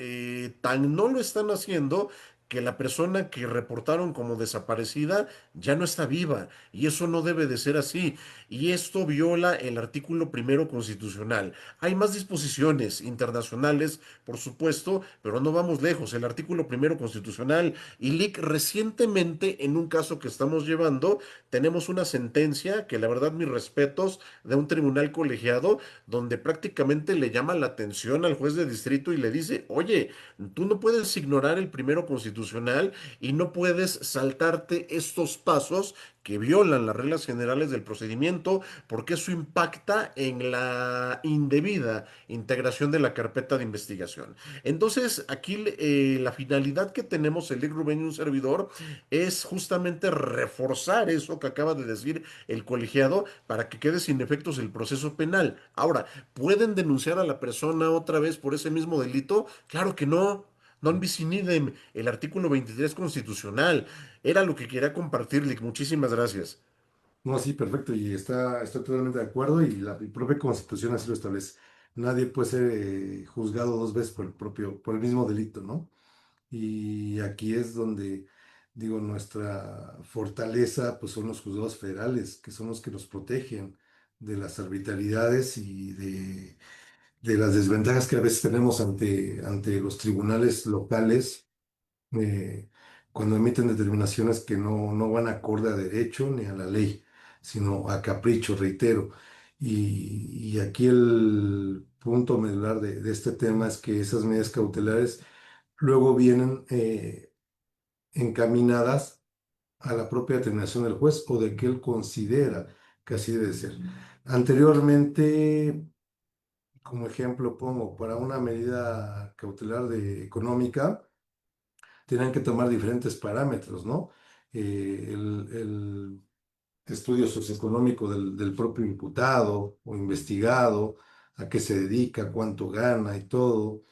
Speaker 2: tan no lo están haciendo que la persona que reportaron como desaparecida ya no está viva y eso no debe de ser así. Y esto viola el artículo primero constitucional. Hay más disposiciones internacionales, por supuesto, pero no vamos lejos. El artículo primero constitucional y LIC recientemente en un caso que estamos llevando tenemos una sentencia que la verdad mis respetos de un tribunal colegiado donde prácticamente le llama la atención al juez de distrito y le dice, oye, tú no puedes ignorar el primero constitucional constitucional y no puedes saltarte estos pasos que violan las reglas generales del procedimiento porque eso impacta en la indebida integración de la carpeta de investigación. Entonces, aquí la finalidad que tenemos el Rubén y un servidor es justamente reforzar eso que acaba de decir el colegiado para que quede sin efectos el proceso penal. Ahora, ¿pueden denunciar a la persona otra vez por ese mismo delito? Claro que no. Non bis in idem, el artículo 23 constitucional. Era lo que quería compartirle. Muchísimas gracias.
Speaker 3: No, sí, perfecto, y estoy totalmente de acuerdo y la propia Constitución así lo establece. Nadie puede ser juzgado dos veces por el mismo delito, ¿no? Y aquí es donde, digo, nuestra fortaleza, pues son los juzgados federales, que son los que nos protegen de las arbitrariedades y de las desventajas que a veces tenemos ante los tribunales locales eh, cuando emiten determinaciones que no van acorde a derecho ni a la ley, sino a capricho, reitero. Y aquí el punto medular de este tema es que esas medidas cautelares luego vienen encaminadas a la propia determinación del juez o de que él considera que así debe ser. Anteriormente, como ejemplo, pongo para una medida cautelar económica, tenían que tomar diferentes parámetros, ¿no? El estudio socioeconómico del propio imputado o investigado, a qué se dedica, cuánto gana y todo.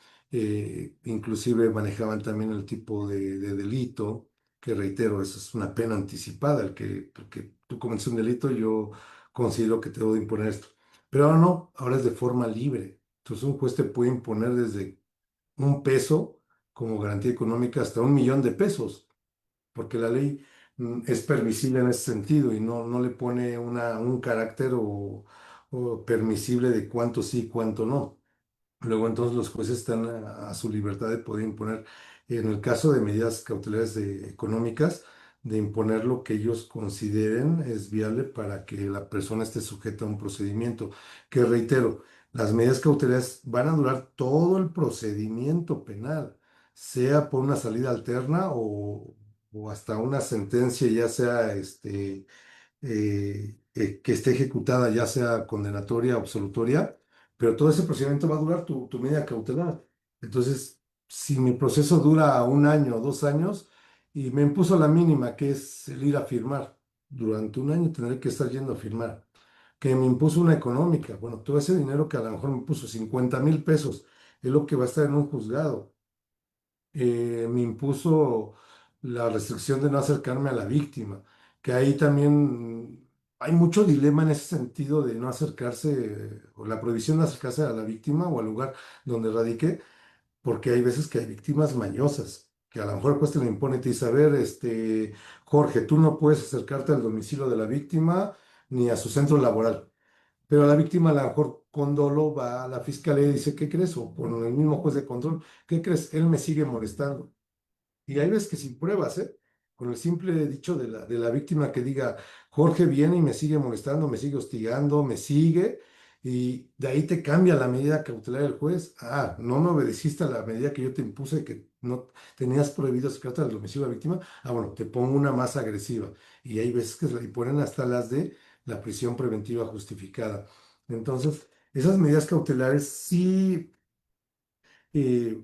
Speaker 3: Inclusive manejaban también el tipo de delito, que reitero, eso es una pena anticipada, porque tú cometes un delito, yo considero que te debo de imponer esto. Pero ahora no, ahora es de forma libre. Entonces un juez te puede imponer desde un peso como garantía económica hasta 1 millón de pesos, porque la ley es permisible en ese sentido y no le pone un carácter o permisible de cuánto sí, cuánto no. Luego entonces los jueces están a su libertad de poder imponer, en el caso de medidas cautelares económicas, de imponer lo que ellos consideren es viable para que la persona esté sujeta a un procedimiento. Que reitero, las medidas cautelares van a durar todo el procedimiento penal, sea por una salida alterna o hasta una sentencia, ya sea que esté ejecutada, ya sea condenatoria o absolutoria, pero todo ese procedimiento va a durar tu medida cautelar. Entonces, si mi proceso dura 1 año o 2 años y me impuso la mínima, que es el ir a firmar, durante 1 año tendré que estar yendo a firmar. Que me impuso una económica, bueno, todo ese dinero que a lo mejor me puso 50,000 pesos, es lo que va a estar en un juzgado. Me impuso la restricción de no acercarme a la víctima, que ahí también hay mucho dilema en ese sentido de no acercarse, o la prohibición de acercarse a la víctima o al lugar donde radique, porque hay veces que hay víctimas mañosas, que a lo mejor el juez te lo impone y te dice, a ver, Jorge, tú no puedes acercarte al domicilio de la víctima ni a su centro laboral. Pero la víctima a lo mejor con dolo va a la fiscalía y dice, ¿qué crees? O con el mismo juez de control, ¿qué crees? Él me sigue molestando. Y hay veces que sin pruebas, ¿eh? Con el simple dicho de la víctima que diga, Jorge viene y me sigue molestando, me sigue hostigando, me sigue, y de ahí te cambia la medida cautelar del juez. Ah, no me obedeciste a la medida que yo te impuse, que no tenías prohibido acercarte al domicilio de la víctima. Ah, bueno, te pongo una más agresiva. Y hay veces que se le ponen hasta las de la prisión preventiva justificada. Entonces, esas medidas cautelares sí. eh,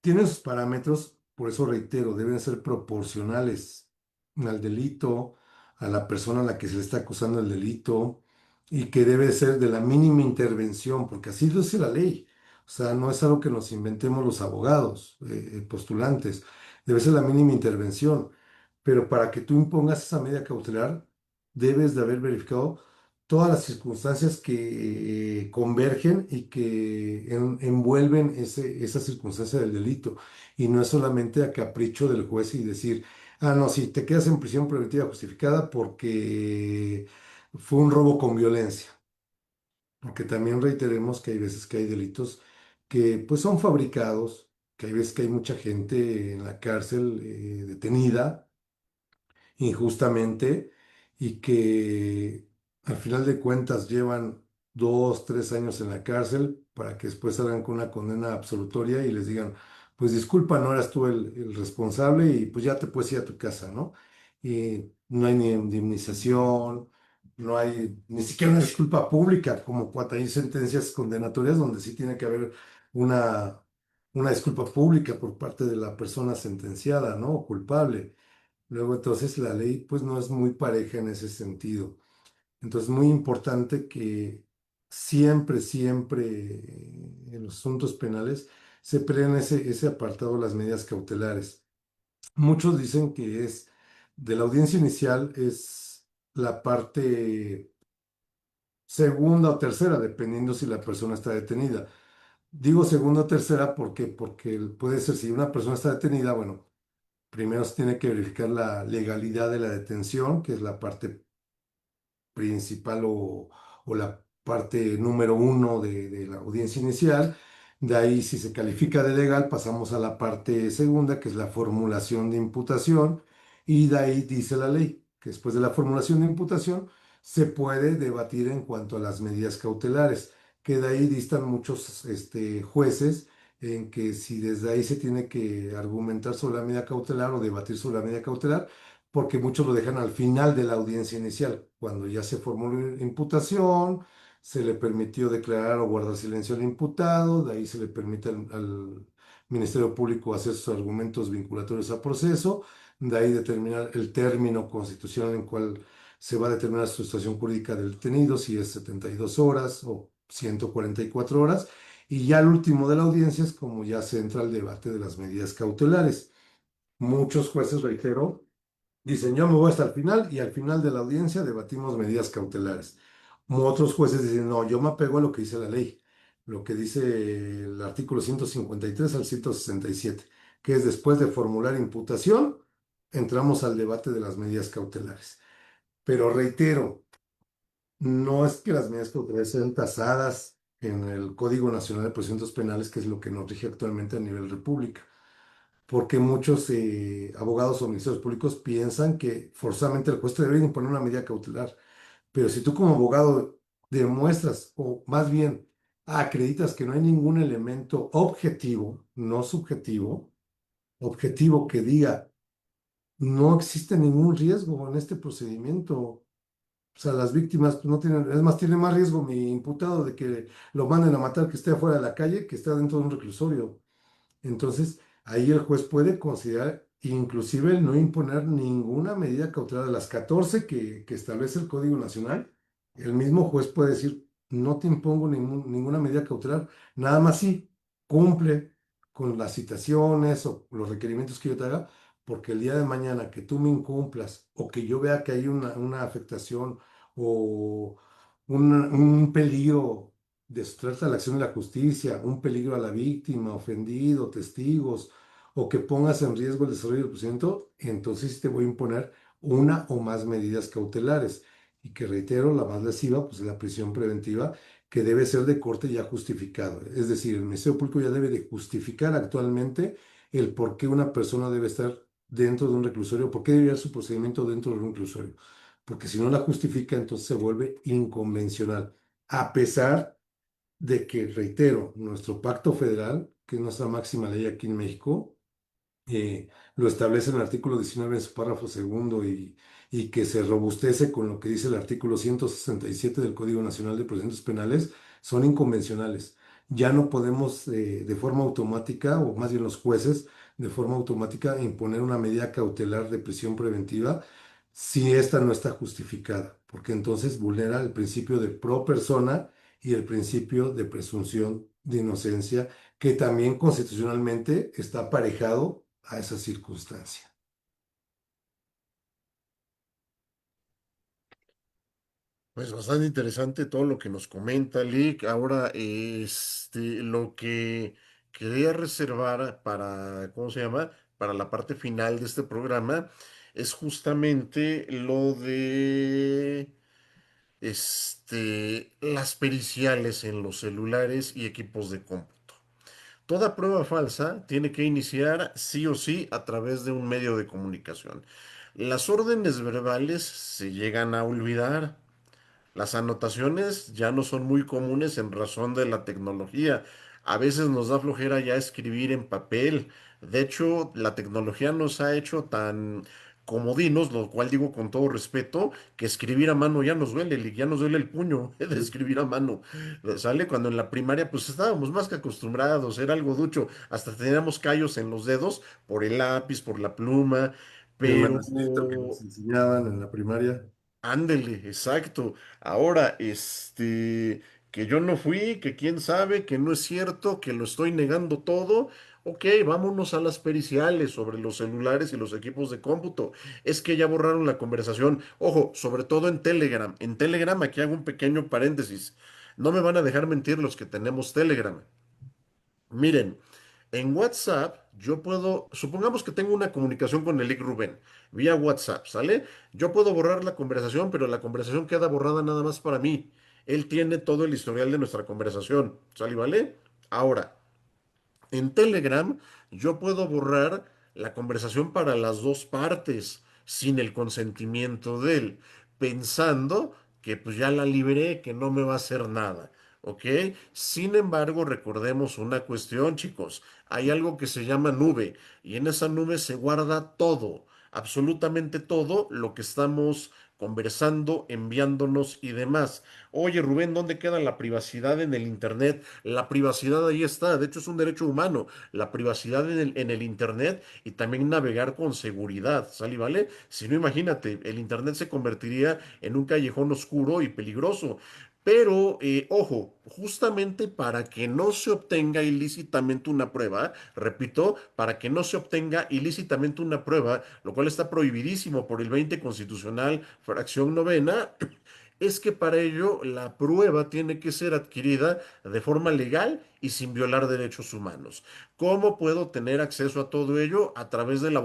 Speaker 3: tiene sus parámetros, por eso reitero, deben ser proporcionales al delito, a la persona a la que se le está acusando el delito, y que debe ser de la mínima intervención, porque así lo dice la ley. O sea, no es algo que nos inventemos los abogados, postulantes, debe ser la mínima intervención. Pero para que tú impongas esa medida cautelar, debes de haber verificado todas las circunstancias que convergen y que envuelven esa circunstancia del delito. Y no es solamente a capricho del juez y decir, ah, no, si te quedas en prisión preventiva justificada porque fue un robo con violencia. Porque también reiteremos que hay veces que hay delitos que pues son fabricados, que hay veces que hay mucha gente en la cárcel detenida injustamente y que al final de cuentas llevan 2, 3 años en la cárcel para que después salgan con una condena absolutoria y les digan, pues disculpa, no eras tú el responsable y pues ya te puedes ir a tu casa, ¿no? Y no hay ni indemnización, no hay ni siquiera una disculpa pública, como cuando hay sentencias condenatorias donde sí tiene que haber una, una disculpa pública por parte de la persona sentenciada, ¿no? O culpable. Luego, entonces, la ley pues no es muy pareja en ese sentido. Entonces, muy importante que siempre, siempre en los asuntos penales se peleen ese apartado de las medidas cautelares. Muchos dicen que es de la audiencia inicial, es la parte segunda o tercera, dependiendo si la persona está detenida. Digo segunda o tercera porque puede ser si una persona está detenida, bueno, primero se tiene que verificar la legalidad de la detención, que es la parte principal o la parte número uno de la audiencia inicial. De ahí, si se califica de legal, pasamos a la parte segunda, que es la formulación de imputación. Y de ahí dice la ley que después de la formulación de imputación se puede debatir en cuanto a las medidas cautelares, que de ahí distan muchos jueces en que si desde ahí se tiene que argumentar sobre la medida cautelar o debatir sobre la medida cautelar, porque muchos lo dejan al final de la audiencia inicial, cuando ya se formuló la imputación, se le permitió declarar o guardar silencio al imputado, de ahí se le permite al Ministerio Público hacer sus argumentos vinculatorios a proceso, de ahí determinar el término constitucional en cual se va a determinar su situación jurídica del detenido, si es 72 horas o 144 horas, y ya el último de la audiencia es como ya se entra al debate de las medidas cautelares. Muchos jueces, reitero, dicen, yo me voy hasta el final y al final de la audiencia debatimos medidas cautelares. Otros jueces dicen, no, yo me apego a lo que dice la ley, lo que dice el artículo 153 al 167, que es después de formular imputación, entramos al debate de las medidas cautelares. Pero reitero, no es que las medidas cautelares sean tasadas en el Código Nacional de Procedimientos Penales, que es lo que nos rige actualmente a nivel república, porque muchos abogados o ministerios públicos piensan que forzosamente el juez te debe imponer una medida cautelar. Pero si tú como abogado demuestras, o más bien acreditas que no hay ningún elemento objetivo, no subjetivo, objetivo que diga, no existe ningún riesgo en este procedimiento. O sea, las víctimas pues, no tienen, es más, tiene más riesgo mi imputado de que lo manden a matar que esté afuera de la calle que esté dentro de un reclusorio. Entonces, ahí el juez puede considerar inclusive el no imponer ninguna medida cautelar de las 14 que establece el Código Nacional. El mismo juez puede decir, no te impongo ninguna medida cautelar, nada más sí cumple con las citaciones o los requerimientos que yo te haga, porque el día de mañana que tú me incumplas o que yo vea que hay una afectación o un peligro de sustraerse a la acción de la justicia, un peligro a la víctima, ofendido, testigos, o que pongas en riesgo el desarrollo del procedimiento, entonces sí te voy a imponer una o más medidas cautelares. Y que reitero, la más lesiva, pues es la prisión preventiva, que debe ser de corte ya justificado. Es decir, el Ministerio Público ya debe de justificar actualmente el por qué una persona debe estar dentro de un reclusorio, por qué debe haber su procedimiento dentro de un reclusorio. Porque si no la justifica, entonces se vuelve inconvencional. A pesar de que, reitero, nuestro pacto federal, que es nuestra máxima ley aquí en México, lo establece en el artículo 19 en su párrafo segundo y que se robustece con lo que dice el artículo 167 del Código Nacional de Procedimientos Penales, son inconvencionales. Ya no podemos de forma automática, o más bien los jueces, de forma automática imponer una medida cautelar de prisión preventiva si esta no está justificada, porque entonces vulnera el principio de pro persona y el principio de presunción de inocencia, que también constitucionalmente está aparejado a esa circunstancia.
Speaker 2: Pues bastante interesante todo lo que nos comenta Lick. Ahora, lo que quería reservar para, ¿cómo se llama? Para la parte final de este programa es justamente lo de, las periciales en los celulares y equipos de cómputo. Toda prueba falsa tiene que iniciar sí o sí a través de un medio de comunicación. Las órdenes verbales se llegan a olvidar. Las anotaciones ya no son muy comunes en razón de la tecnología. A veces nos da flojera ya escribir en papel. De hecho, la tecnología nos ha hecho tan comodinos, lo cual digo con todo respeto, que escribir a mano ya nos duele el puño de escribir a mano. ¿Sale? Cuando en la primaria pues estábamos más que acostumbrados, era algo ducho, hasta teníamos callos en los dedos por el lápiz, por la pluma,
Speaker 3: El
Speaker 2: pero
Speaker 3: manuscrito que nos enseñaban en la primaria.
Speaker 2: ándele, exacto. Ahora, que yo no fui, que quién sabe, que no es cierto, que lo estoy negando todo. Ok, vámonos a las periciales sobre los celulares y los equipos de cómputo. Es que ya borraron la conversación. Ojo, sobre todo en Telegram. En Telegram, aquí hago un pequeño paréntesis. No me van a dejar mentir los que tenemos Telegram. Miren, en WhatsApp yo puedo, supongamos que tengo una comunicación con el Rubén vía WhatsApp, ¿sale? Yo puedo borrar la conversación, pero la conversación queda borrada nada más para mí. Él tiene todo el historial de nuestra conversación, ¿sale? ¿Vale? Ahora, en Telegram yo puedo borrar la conversación para las dos partes sin el consentimiento de él, pensando que pues ya la libré, que no me va a hacer nada. ¿Ok? Sin embargo, recordemos una cuestión, chicos. Hay algo que se llama nube y en esa nube se guarda todo, absolutamente todo lo que estamos conversando, enviándonos y demás. Oye, Rubén, ¿dónde queda la privacidad en el Internet? La privacidad ahí está, de hecho es un derecho humano, la privacidad en el Internet y también navegar con seguridad, ¿sale? ¿Vale? Si no, imagínate, el Internet se convertiría en un callejón oscuro y peligroso. Pero, ojo, justamente para que no se obtenga ilícitamente una prueba, repito, para que no se obtenga ilícitamente una prueba, lo cual está prohibidísimo por el 20 constitucional, fracción novena, es que para ello la prueba tiene que ser adquirida de forma legal y sin violar derechos humanos. ¿Cómo puedo tener acceso a todo ello? A través de la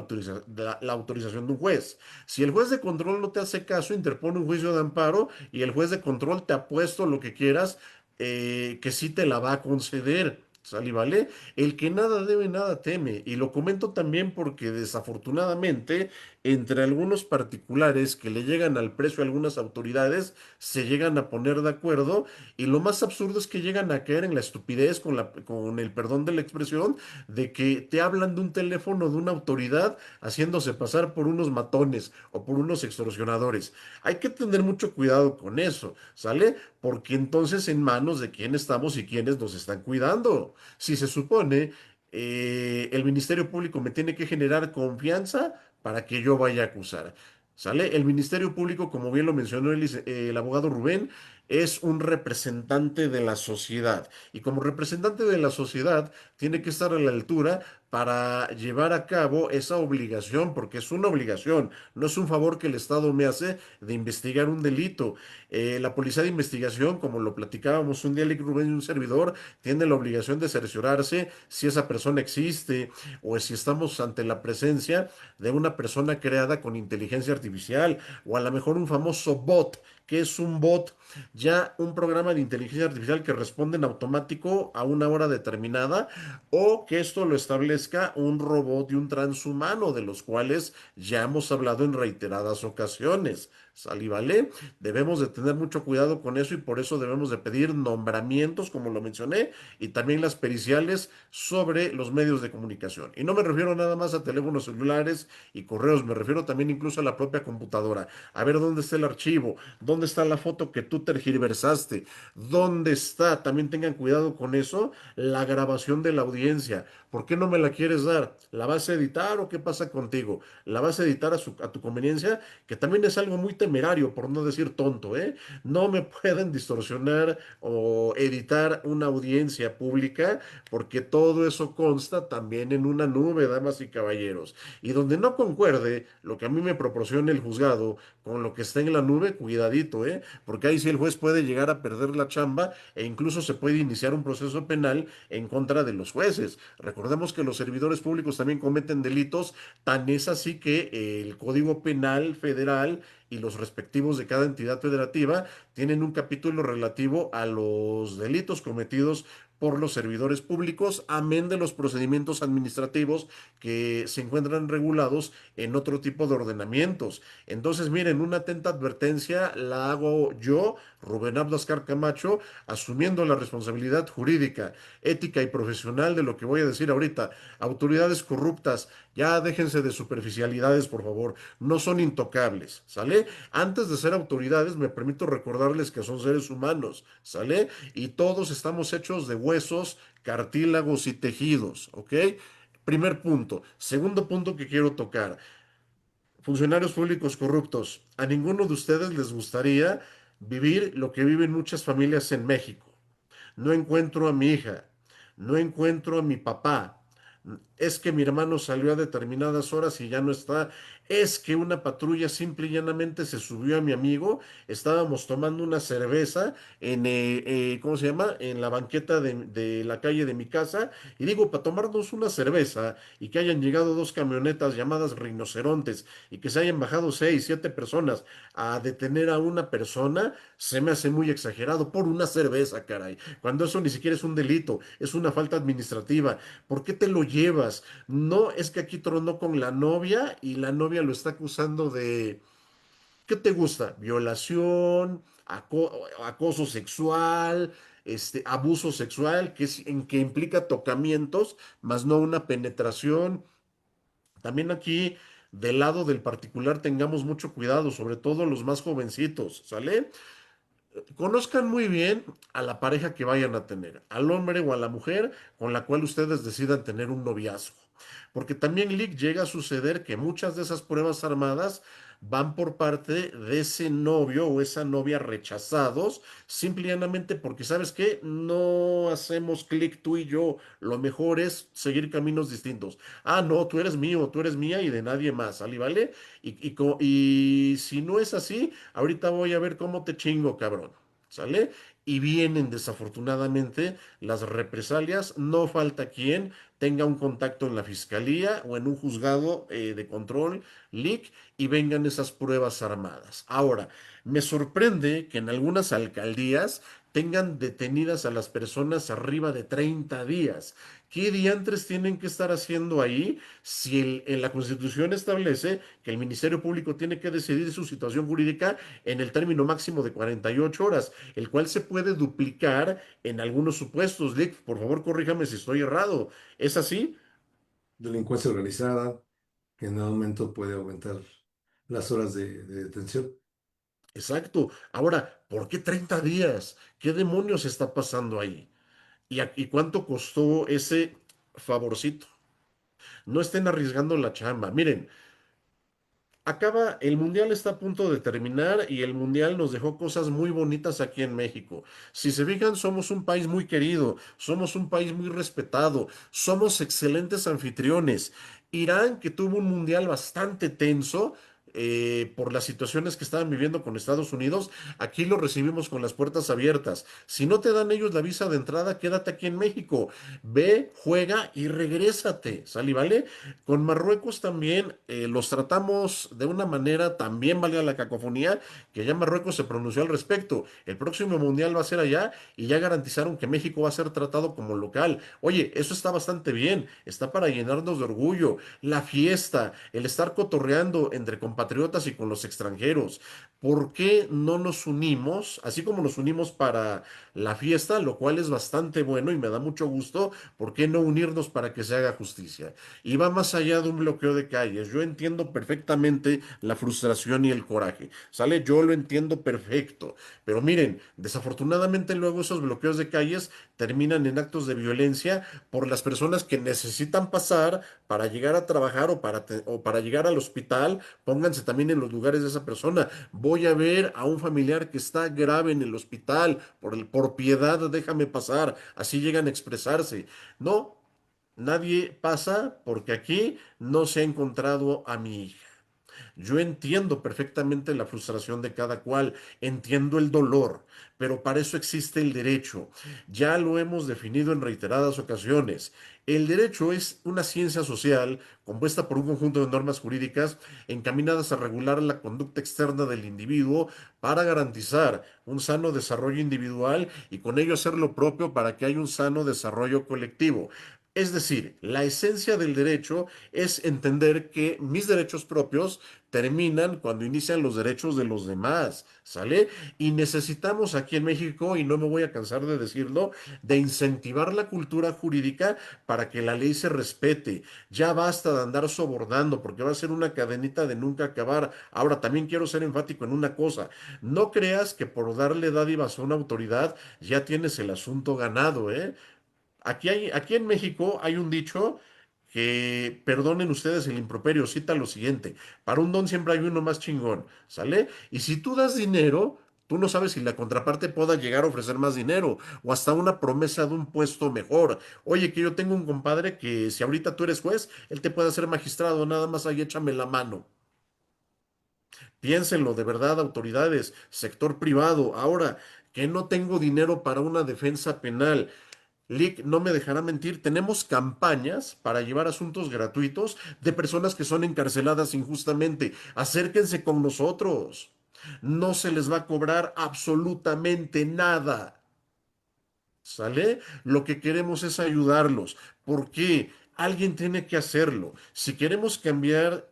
Speaker 2: autorización de un juez. Si el juez de control no te hace caso, interpone un juicio de amparo y el juez de control te ha puesto lo que quieras, que sí te la va a conceder. ¿Sale, vale? El que nada debe, nada teme. Y lo comento también porque desafortunadamente entre algunos particulares que le llegan al precio a algunas autoridades, se llegan a poner de acuerdo y lo más absurdo es que llegan a caer en la estupidez, con el perdón de la expresión, de que te hablan de un teléfono de una autoridad haciéndose pasar por unos matones o por unos extorsionadores. Hay que tener mucho cuidado con eso, ¿sale? Porque entonces en manos de quién estamos y quiénes nos están cuidando. Si se supone el Ministerio Público me tiene que generar confianza para que yo vaya a acusar. ¿Sale? El Ministerio Público, como bien lo mencionó el abogado Rubén, es un representante de la sociedad. Y como representante de la sociedad, tiene que estar a la altura para llevar a cabo esa obligación, porque es una obligación, no es un favor que el Estado me hace de investigar un delito. La policía de investigación, como lo platicábamos un día, Lick Rubén y un servidor, tiene la obligación de cerciorarse si esa persona existe o si estamos ante la presencia de una persona creada con inteligencia artificial o a lo mejor un famoso bot. ¿Qué es un bot? Ya un programa de inteligencia artificial que responde en automático a una hora determinada o que esto lo establezca un robot y un transhumano de los cuales ya hemos hablado en reiteradas ocasiones. ¿Sale, vale? Debemos de tener mucho cuidado con eso y por eso debemos de pedir nombramientos, como lo mencioné, y también las periciales sobre los medios de comunicación. Y no me refiero nada más a teléfonos celulares y correos, me refiero también incluso a la propia computadora. A ver dónde está el archivo, dónde está la foto que tú tergiversaste, dónde está, también tengan cuidado con eso, la grabación de la audiencia. ¿Por qué no me la quieres dar? ¿La vas a editar o qué pasa contigo? ¿La vas a editar a tu conveniencia? Que también es algo muy temerario, por no decir tonto, ¿eh? No me pueden distorsionar o editar una audiencia pública porque todo eso consta también en una nube, damas y caballeros. Y donde no concuerde lo que a mí me proporciona el juzgado con lo que está en la nube, cuidadito, ¿eh? Porque ahí sí el juez puede llegar a perder la chamba e incluso se puede iniciar un proceso penal en contra de los jueces. Recordemos que los servidores públicos también cometen delitos, tan es así que el Código Penal Federal y los respectivos de cada entidad federativa tienen un capítulo relativo a los delitos cometidos por los servidores públicos, amén de los procedimientos administrativos que se encuentran regulados en otro tipo de ordenamientos. Entonces, miren, una atenta advertencia la hago yo, Rubén Abdascar Camacho, asumiendo la responsabilidad jurídica, ética y profesional de lo que voy a decir ahorita. Autoridades corruptas, ya déjense de superficialidades, por favor, no son intocables, ¿sale? Antes de ser autoridades, me permito recordarles que son seres humanos, ¿sale? Y todos estamos hechos de huesos, cartílagos y tejidos, ¿ok? Primer punto. Segundo punto que quiero tocar. Funcionarios públicos corruptos. A ninguno de ustedes les gustaría vivir lo que viven muchas familias en México. No encuentro a mi hija, no encuentro a mi papá. Es que mi hermano salió a determinadas horas y ya no está. Es que una patrulla simple y llanamente se subió a mi amigo. Estábamos tomando una cerveza en, ¿cómo se llama? En la banqueta de la calle de mi casa. Y digo, para tomarnos una cerveza y que hayan llegado dos camionetas llamadas rinocerontes y que se hayan bajado 6, 7 personas a detener a una persona, se me hace muy exagerado por una cerveza, caray. Cuando eso ni siquiera es un delito, es una falta administrativa. ¿Por qué te lo llevas? No, es que aquí tronó con la novia y la novia lo está acusando de, ¿qué te gusta? Violación, acoso sexual, abuso sexual, en que implica tocamientos, más no una penetración. También aquí, del lado del particular, tengamos mucho cuidado, sobre todo los más jovencitos, ¿sale? Conozcan muy bien a la pareja que vayan a tener, al hombre o a la mujer con la cual ustedes decidan tener un noviazgo. Porque también, Lick, llega a suceder que muchas de esas pruebas armadas van por parte de ese novio o esa novia rechazados, simplemente porque, ¿sabes qué? No hacemos clic tú y yo. Lo mejor es seguir caminos distintos. Ah, no, tú eres mío, tú eres mía y de nadie más, ¿sale? ¿Vale? Y si no es así, ahorita voy a ver cómo te chingo, cabrón. ¿Sale? Y vienen desafortunadamente las represalias. No falta quien tenga un contacto en la fiscalía o en un juzgado de control, LIC, y vengan esas pruebas armadas. Ahora, me sorprende que en algunas alcaldías tengan detenidas a las personas arriba de 30 días. ¿Qué diantres tienen que estar haciendo ahí si en la Constitución establece que el Ministerio Público tiene que decidir su situación jurídica en el término máximo de 48 horas, el cual se puede duplicar en algunos supuestos? Lick, por favor, corríjame si estoy errado. ¿Es así?
Speaker 3: Delincuencia organizada, que en algún momento puede aumentar las horas de detención.
Speaker 2: Exacto. Ahora, ¿por qué 30 días? ¿Qué demonios está pasando ahí? ¿Y cuánto costó ese favorcito? No estén arriesgando la chamba. Miren, el mundial está a punto de terminar y el mundial nos dejó cosas muy bonitas aquí en México. Si se fijan, somos un país muy querido, somos un país muy respetado, somos excelentes anfitriones. Irán, que tuvo un mundial bastante tenso, por las situaciones que estaban viviendo con Estados Unidos, aquí lo recibimos con las puertas abiertas. Si no te dan ellos la visa de entrada, quédate aquí en México. Ve, juega y regrésate. ¿Sale, vale? Con Marruecos también los tratamos de una manera, también valga la cacofonía, que ya Marruecos se pronunció al respecto. El próximo mundial va a ser allá y ya garantizaron que México va a ser tratado como local. Oye, eso está bastante bien, está para llenarnos de orgullo. La fiesta, el estar cotorreando entre compatriotas y con los extranjeros. ¿Por qué no nos unimos, así como nos unimos para la fiesta, lo cual es bastante bueno y me da mucho gusto? ¿Por qué no unirnos para que se haga justicia? Y va más allá de un bloqueo de calles. Yo entiendo perfectamente la frustración y el coraje, ¿sale? Yo lo entiendo perfecto. Pero miren, desafortunadamente luego esos bloqueos de calles terminan en actos de violencia por las personas que necesitan pasar para llegar a trabajar o para llegar al hospital. Pónganse también en los lugares de esa persona. Voy a ver a un familiar que está grave en el hospital. Por piedad, déjame pasar. Así llegan a expresarse. No, nadie pasa porque aquí no se ha encontrado a mi hija. Yo entiendo perfectamente la frustración de cada cual, entiendo el dolor, pero para eso existe el derecho. Ya lo hemos definido en reiteradas ocasiones. El derecho es una ciencia social compuesta por un conjunto de normas jurídicas encaminadas a regular la conducta externa del individuo para garantizar un sano desarrollo individual y con ello hacer lo propio para que haya un sano desarrollo colectivo. Es decir, la esencia del derecho es entender que mis derechos propios terminan cuando inician los derechos de los demás, ¿sale? Y necesitamos aquí en México, y no me voy a cansar de decirlo, de incentivar la cultura jurídica para que la ley se respete. Ya basta de andar sobornando, porque va a ser una cadenita de nunca acabar. Ahora, también quiero ser enfático en una cosa. No creas que por darle dádivas a una autoridad ya tienes el asunto ganado, ¿eh? Aquí en México hay un dicho que, perdonen ustedes el improperio, cita lo siguiente: para un don siempre hay uno más chingón, ¿sale? Y si tú das dinero, tú no sabes si la contraparte pueda llegar a ofrecer más dinero o hasta una promesa de un puesto mejor. Oye, que yo tengo un compadre que si ahorita tú eres juez, él te puede hacer magistrado, nada más ahí échame la mano. Piénsenlo de verdad, autoridades, sector privado. Ahora, que no tengo dinero para una defensa penal. Lick no me dejará mentir, tenemos campañas para llevar asuntos gratuitos de personas que son encarceladas injustamente. Acérquense con nosotros. No se les va a cobrar absolutamente nada. ¿Sale? Lo que queremos es ayudarlos. ¿Por qué? Alguien tiene que hacerlo. Si queremos cambiar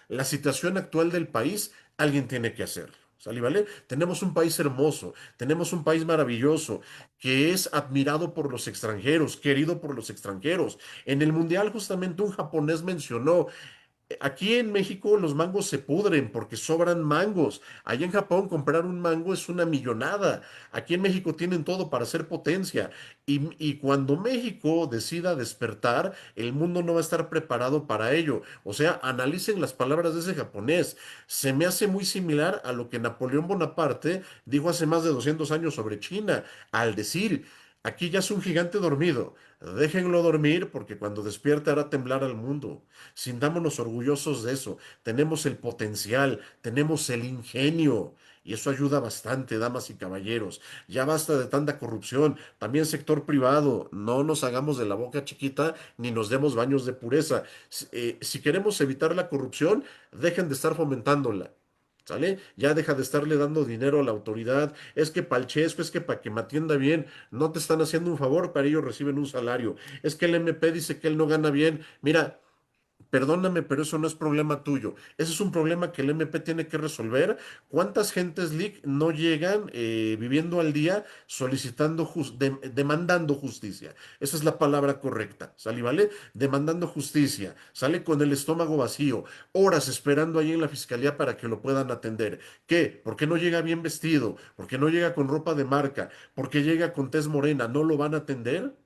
Speaker 2: la situación actual del país, alguien tiene que hacerlo. ¿Sale, vale? Tenemos un país hermoso, tenemos un país maravilloso, que es admirado por los extranjeros, querido por los extranjeros. En el Mundial justamente un japonés mencionó: aquí en México los mangos se pudren porque sobran mangos. Allá en Japón comprar un mango es una millonada. Aquí en México tienen todo para ser potencia. Y cuando México decida despertar, el mundo no va a estar preparado para ello. O sea, analicen las palabras de ese japonés. Se me hace muy similar a lo que Napoleón Bonaparte dijo hace más de 200 años sobre China, al decir: aquí ya es un gigante dormido. Déjenlo dormir porque cuando despierte hará temblar al mundo. Sintámonos orgullosos de eso. Tenemos el potencial, tenemos el ingenio. Y eso ayuda bastante, damas y caballeros. Ya basta de tanta corrupción. También sector privado. No nos hagamos de la boca chiquita ni nos demos baños de pureza. Si queremos evitar la corrupción, dejen de estar fomentándola. ¿Sale? Ya deja de estarle dando dinero a la autoridad. Es que Palchesco, es que para que me atienda bien, no te están haciendo un favor, para ellos reciben un salario. Es que el MP dice que él no gana bien. Mira, perdóname, pero eso no es problema tuyo. Ese es un problema que el MP tiene que resolver. ¿Cuántas gentes, Lick, no llegan viviendo al día solicitando, demandando justicia? Esa es la palabra correcta, ¿sale, vale? Demandando justicia. Sale con el estómago vacío, horas esperando ahí en la fiscalía para que lo puedan atender. ¿Qué? ¿Por qué no llega bien vestido? ¿Por qué no llega con ropa de marca? ¿Por qué llega con tez morena? ¿No lo van a atender?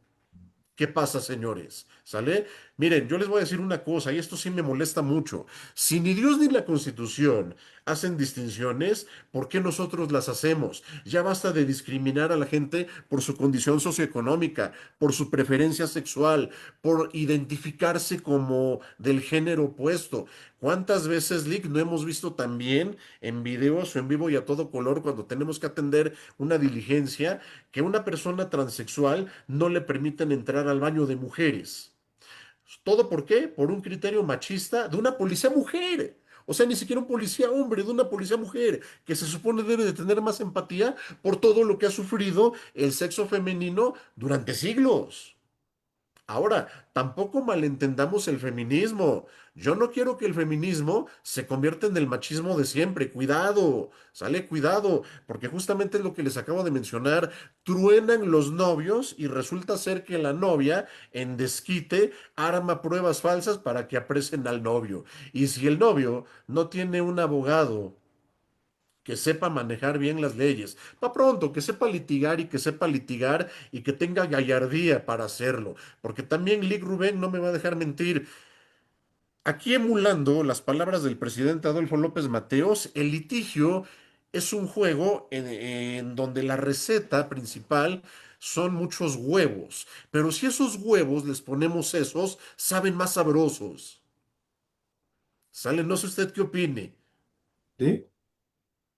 Speaker 2: ¿Qué pasa, señores? ¿Sale? Miren, yo les voy a decir una cosa, y esto sí me molesta mucho. Si ni Dios ni la Constitución hacen distinciones, ¿por qué nosotros las hacemos? Ya basta de discriminar a la gente por su condición socioeconómica, por su preferencia sexual, por identificarse como del género opuesto. ¿Cuántas veces, Lick, no hemos visto también en videos o en vivo y a todo color cuando tenemos que atender una diligencia que una persona transexual no le permiten entrar al baño de mujeres? ¿Todo por qué? Por un criterio machista de una policía mujer. O sea, ni siquiera un policía hombre, de una policía mujer, que se supone debe de tener más empatía por todo lo que ha sufrido el sexo femenino durante siglos. Ahora, tampoco malentendamos el feminismo. Yo no quiero que el feminismo se convierta en el machismo de siempre. Cuidado, sale cuidado, porque justamente es lo que les acabo de mencionar. Truenan los novios y resulta ser que la novia, en desquite, arma pruebas falsas para que apresen al novio. Y si el novio no tiene un abogado que sepa manejar bien las leyes, para pronto, que sepa litigar y que sepa litigar y que tenga gallardía para hacerlo, porque también Lick Rubén no me va a dejar mentir. Aquí emulando las palabras del presidente Adolfo López Mateos, el litigio es un juego en donde la receta principal son muchos huevos, pero si esos huevos les ponemos sesos, saben más sabrosos. ¿Sale? No sé usted qué opine.
Speaker 3: ¿Sí?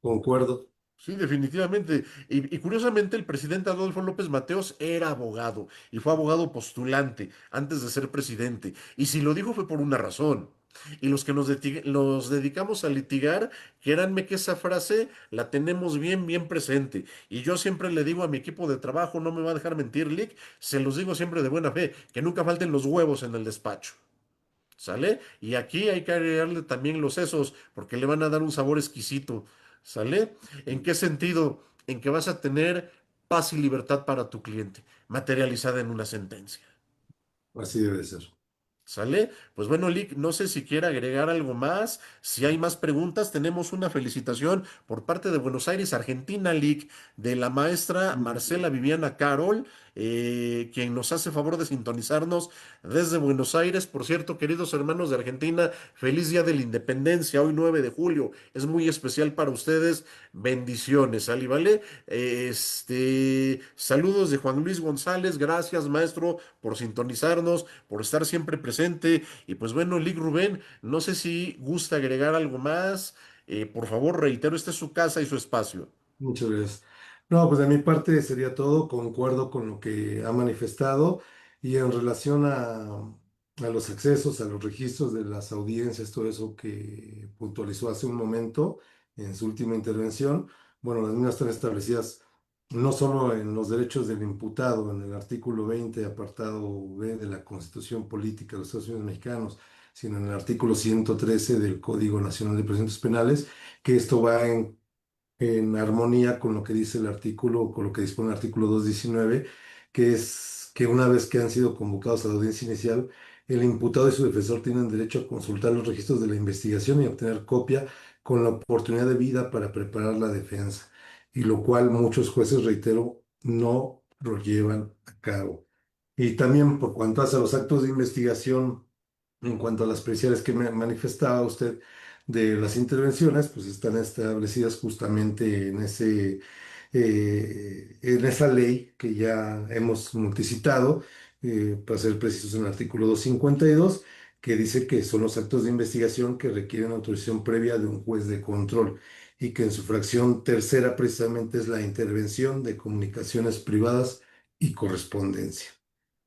Speaker 3: Concuerdo.
Speaker 2: Sí, definitivamente. Y curiosamente, el presidente Adolfo López Mateos era abogado y fue abogado postulante antes de ser presidente. Y si lo dijo fue por una razón. Y los que nos dedicamos a litigar, créanme que esa frase la tenemos bien, bien presente. Y yo siempre le digo a mi equipo de trabajo, no me va a dejar mentir, Lick, se los digo siempre de buena fe, que nunca falten los huevos en el despacho. ¿Sale? Y aquí hay que agregarle también los sesos, porque le van a dar un sabor exquisito. ¿Sale? ¿En qué sentido? En que vas a tener paz y libertad para tu cliente, materializada en una sentencia.
Speaker 3: Así debe de ser.
Speaker 2: ¿Sale? Pues bueno, Lick, no sé si quiere agregar algo más. Si hay más preguntas, tenemos una felicitación por parte de Buenos Aires, Argentina, Lick, de la maestra Marcela Viviana Carol, quien nos hace favor de sintonizarnos desde Buenos Aires. Por cierto, queridos hermanos de Argentina, feliz Día de la Independencia, hoy 9 de julio. Es muy especial para ustedes. Bendiciones, ¿sale? ¿Vale? Saludos de Juan Luis González. Gracias, maestro, por sintonizarnos, por estar siempre presente. Y pues bueno, Lick Rubén, no sé si gusta agregar algo más. Por favor, reitero, esta es su casa y su espacio.
Speaker 3: Muchas gracias. No, pues de mi parte sería todo. Concuerdo con lo que ha manifestado y en relación a los accesos, a los registros de las audiencias, todo eso que puntualizó hace un momento en su última intervención, bueno, las mismas están establecidas no solo en los derechos del imputado, en el artículo 20, apartado B de la Constitución Política de los Estados Unidos Mexicanos, sino en el artículo 113 del Código Nacional de Procedimientos Penales, que esto va en armonía con lo que dice el artículo, con lo que dispone el artículo 219, que es que una vez que han sido convocados a la audiencia inicial, el imputado y su defensor tienen derecho a consultar los registros de la investigación y obtener copia con la oportunidad de vida para preparar la defensa, y lo cual muchos jueces, reitero, no lo llevan a cabo. Y también por cuanto hace a los actos de investigación, en cuanto a las periciales que me manifestaba usted de las intervenciones, pues están establecidas justamente en esa ley que ya hemos multicitado, para ser precisos en el artículo 252, que dice que son los actos de investigación que requieren autorización previa de un juez de control y que en su fracción tercera precisamente es la intervención de comunicaciones privadas y correspondencia,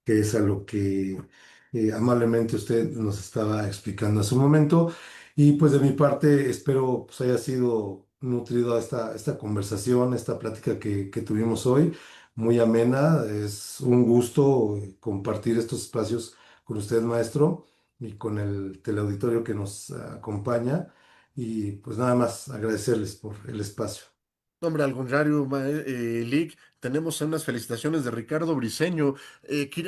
Speaker 3: que es a lo que amablemente usted nos estaba explicando hace un momento. Y pues de mi parte espero pues haya sido nutrido esta conversación, esta plática que tuvimos hoy, muy amena. Es un gusto compartir estos espacios con usted, maestro, y con el teleauditorio que nos acompaña. Y pues nada más agradecerles por el espacio.
Speaker 2: No, hombre, al contrario, Lick, tenemos unas felicitaciones de Ricardo Briceño.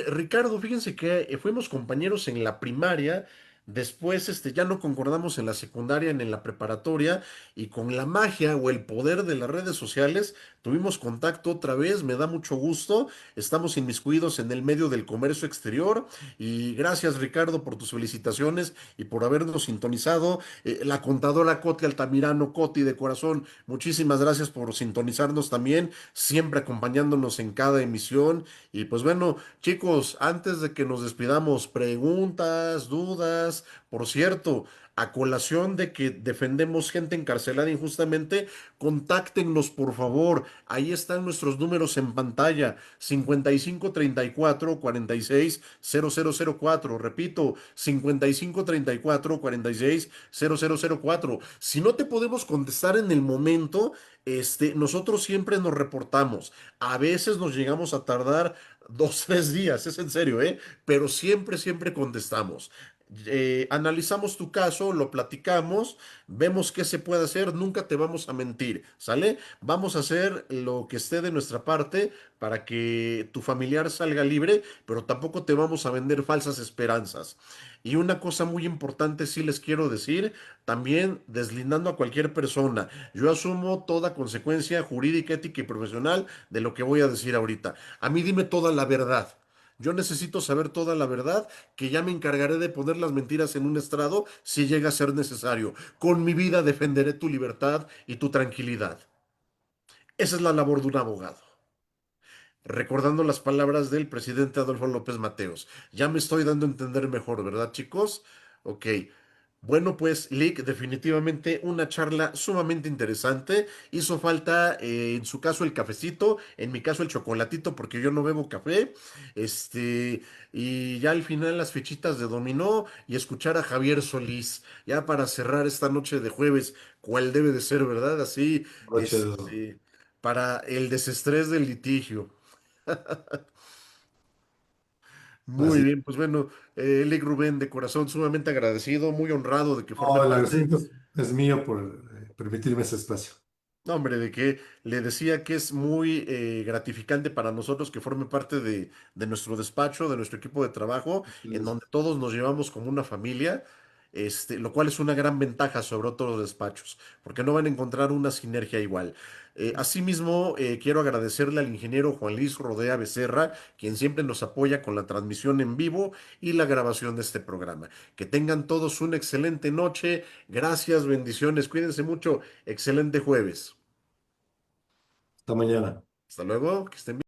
Speaker 2: Ricardo, fíjense que fuimos compañeros en la primaria, después ya no concordamos en la secundaria ni en la preparatoria, y con la magia o el poder de las redes sociales tuvimos contacto otra vez, me da mucho gusto, estamos inmiscuidos en el medio del comercio exterior, y gracias Ricardo por tus felicitaciones y por habernos sintonizado. La contadora Coti Altamirano, Coti de corazón. Muchísimas gracias por sintonizarnos también, siempre acompañándonos en cada emisión. Y pues bueno, chicos, antes de que nos despidamos, preguntas, dudas, por cierto, a colación de que defendemos gente encarcelada injustamente, contáctenos por favor. Ahí están nuestros números en pantalla: 5534 46 0004. Repito, 5534 46 0004. Si no te podemos contestar en el momento, nosotros siempre nos reportamos. A veces nos llegamos a tardar 2, 3 días, es en serio, ¿eh? Pero siempre, siempre contestamos. Analizamos tu caso, lo platicamos, vemos qué se puede hacer, nunca te vamos a mentir, ¿sale? Vamos a hacer lo que esté de nuestra parte para que tu familiar salga libre, pero tampoco te vamos a vender falsas esperanzas. Y una cosa muy importante sí les quiero decir, también deslindando a cualquier persona, yo asumo toda consecuencia jurídica, ética y profesional de lo que voy a decir ahorita. A mí dime toda la verdad. Yo necesito saber toda la verdad, que ya me encargaré de poner las mentiras en un estrado si llega a ser necesario. Con mi vida defenderé tu libertad y tu tranquilidad. Esa es la labor de un abogado. Recordando las palabras del presidente Adolfo López Mateos. Ya me estoy dando a entender mejor, ¿verdad, chicos? Ok. Bueno, pues, Lick, definitivamente una charla sumamente interesante. Hizo falta, en su caso, el cafecito, en mi caso, el chocolatito, porque yo no bebo café. Este, y ya al final las fichitas de dominó y escuchar a Javier Solís, ya para cerrar esta noche de jueves, cuál debe de ser, ¿verdad? Así,
Speaker 3: Broche de oro.
Speaker 2: para el desestrés del litigio. Muy
Speaker 3: Así.
Speaker 2: bien, pues bueno, Lick Rubén, de corazón sumamente agradecido, muy honrado de que forme
Speaker 3: No, el
Speaker 2: parte.
Speaker 3: agradecimiento es mío por permitirme ese espacio.
Speaker 2: No, hombre, de que le decía que es muy gratificante para nosotros que forme parte de nuestro despacho, de nuestro equipo de trabajo, en
Speaker 3: Entonces,
Speaker 2: donde todos nos llevamos como una familia, lo cual es una gran ventaja sobre otros despachos, porque no van a encontrar una sinergia igual. Asimismo, quiero agradecerle al ingeniero Juan Luis Rodea Becerra, quien siempre nos apoya con la transmisión en vivo y la grabación de este programa. Que tengan todos una excelente noche. Gracias, bendiciones, cuídense mucho. Excelente jueves.
Speaker 3: hasta mañana.
Speaker 2: Hasta luego, que estén bien.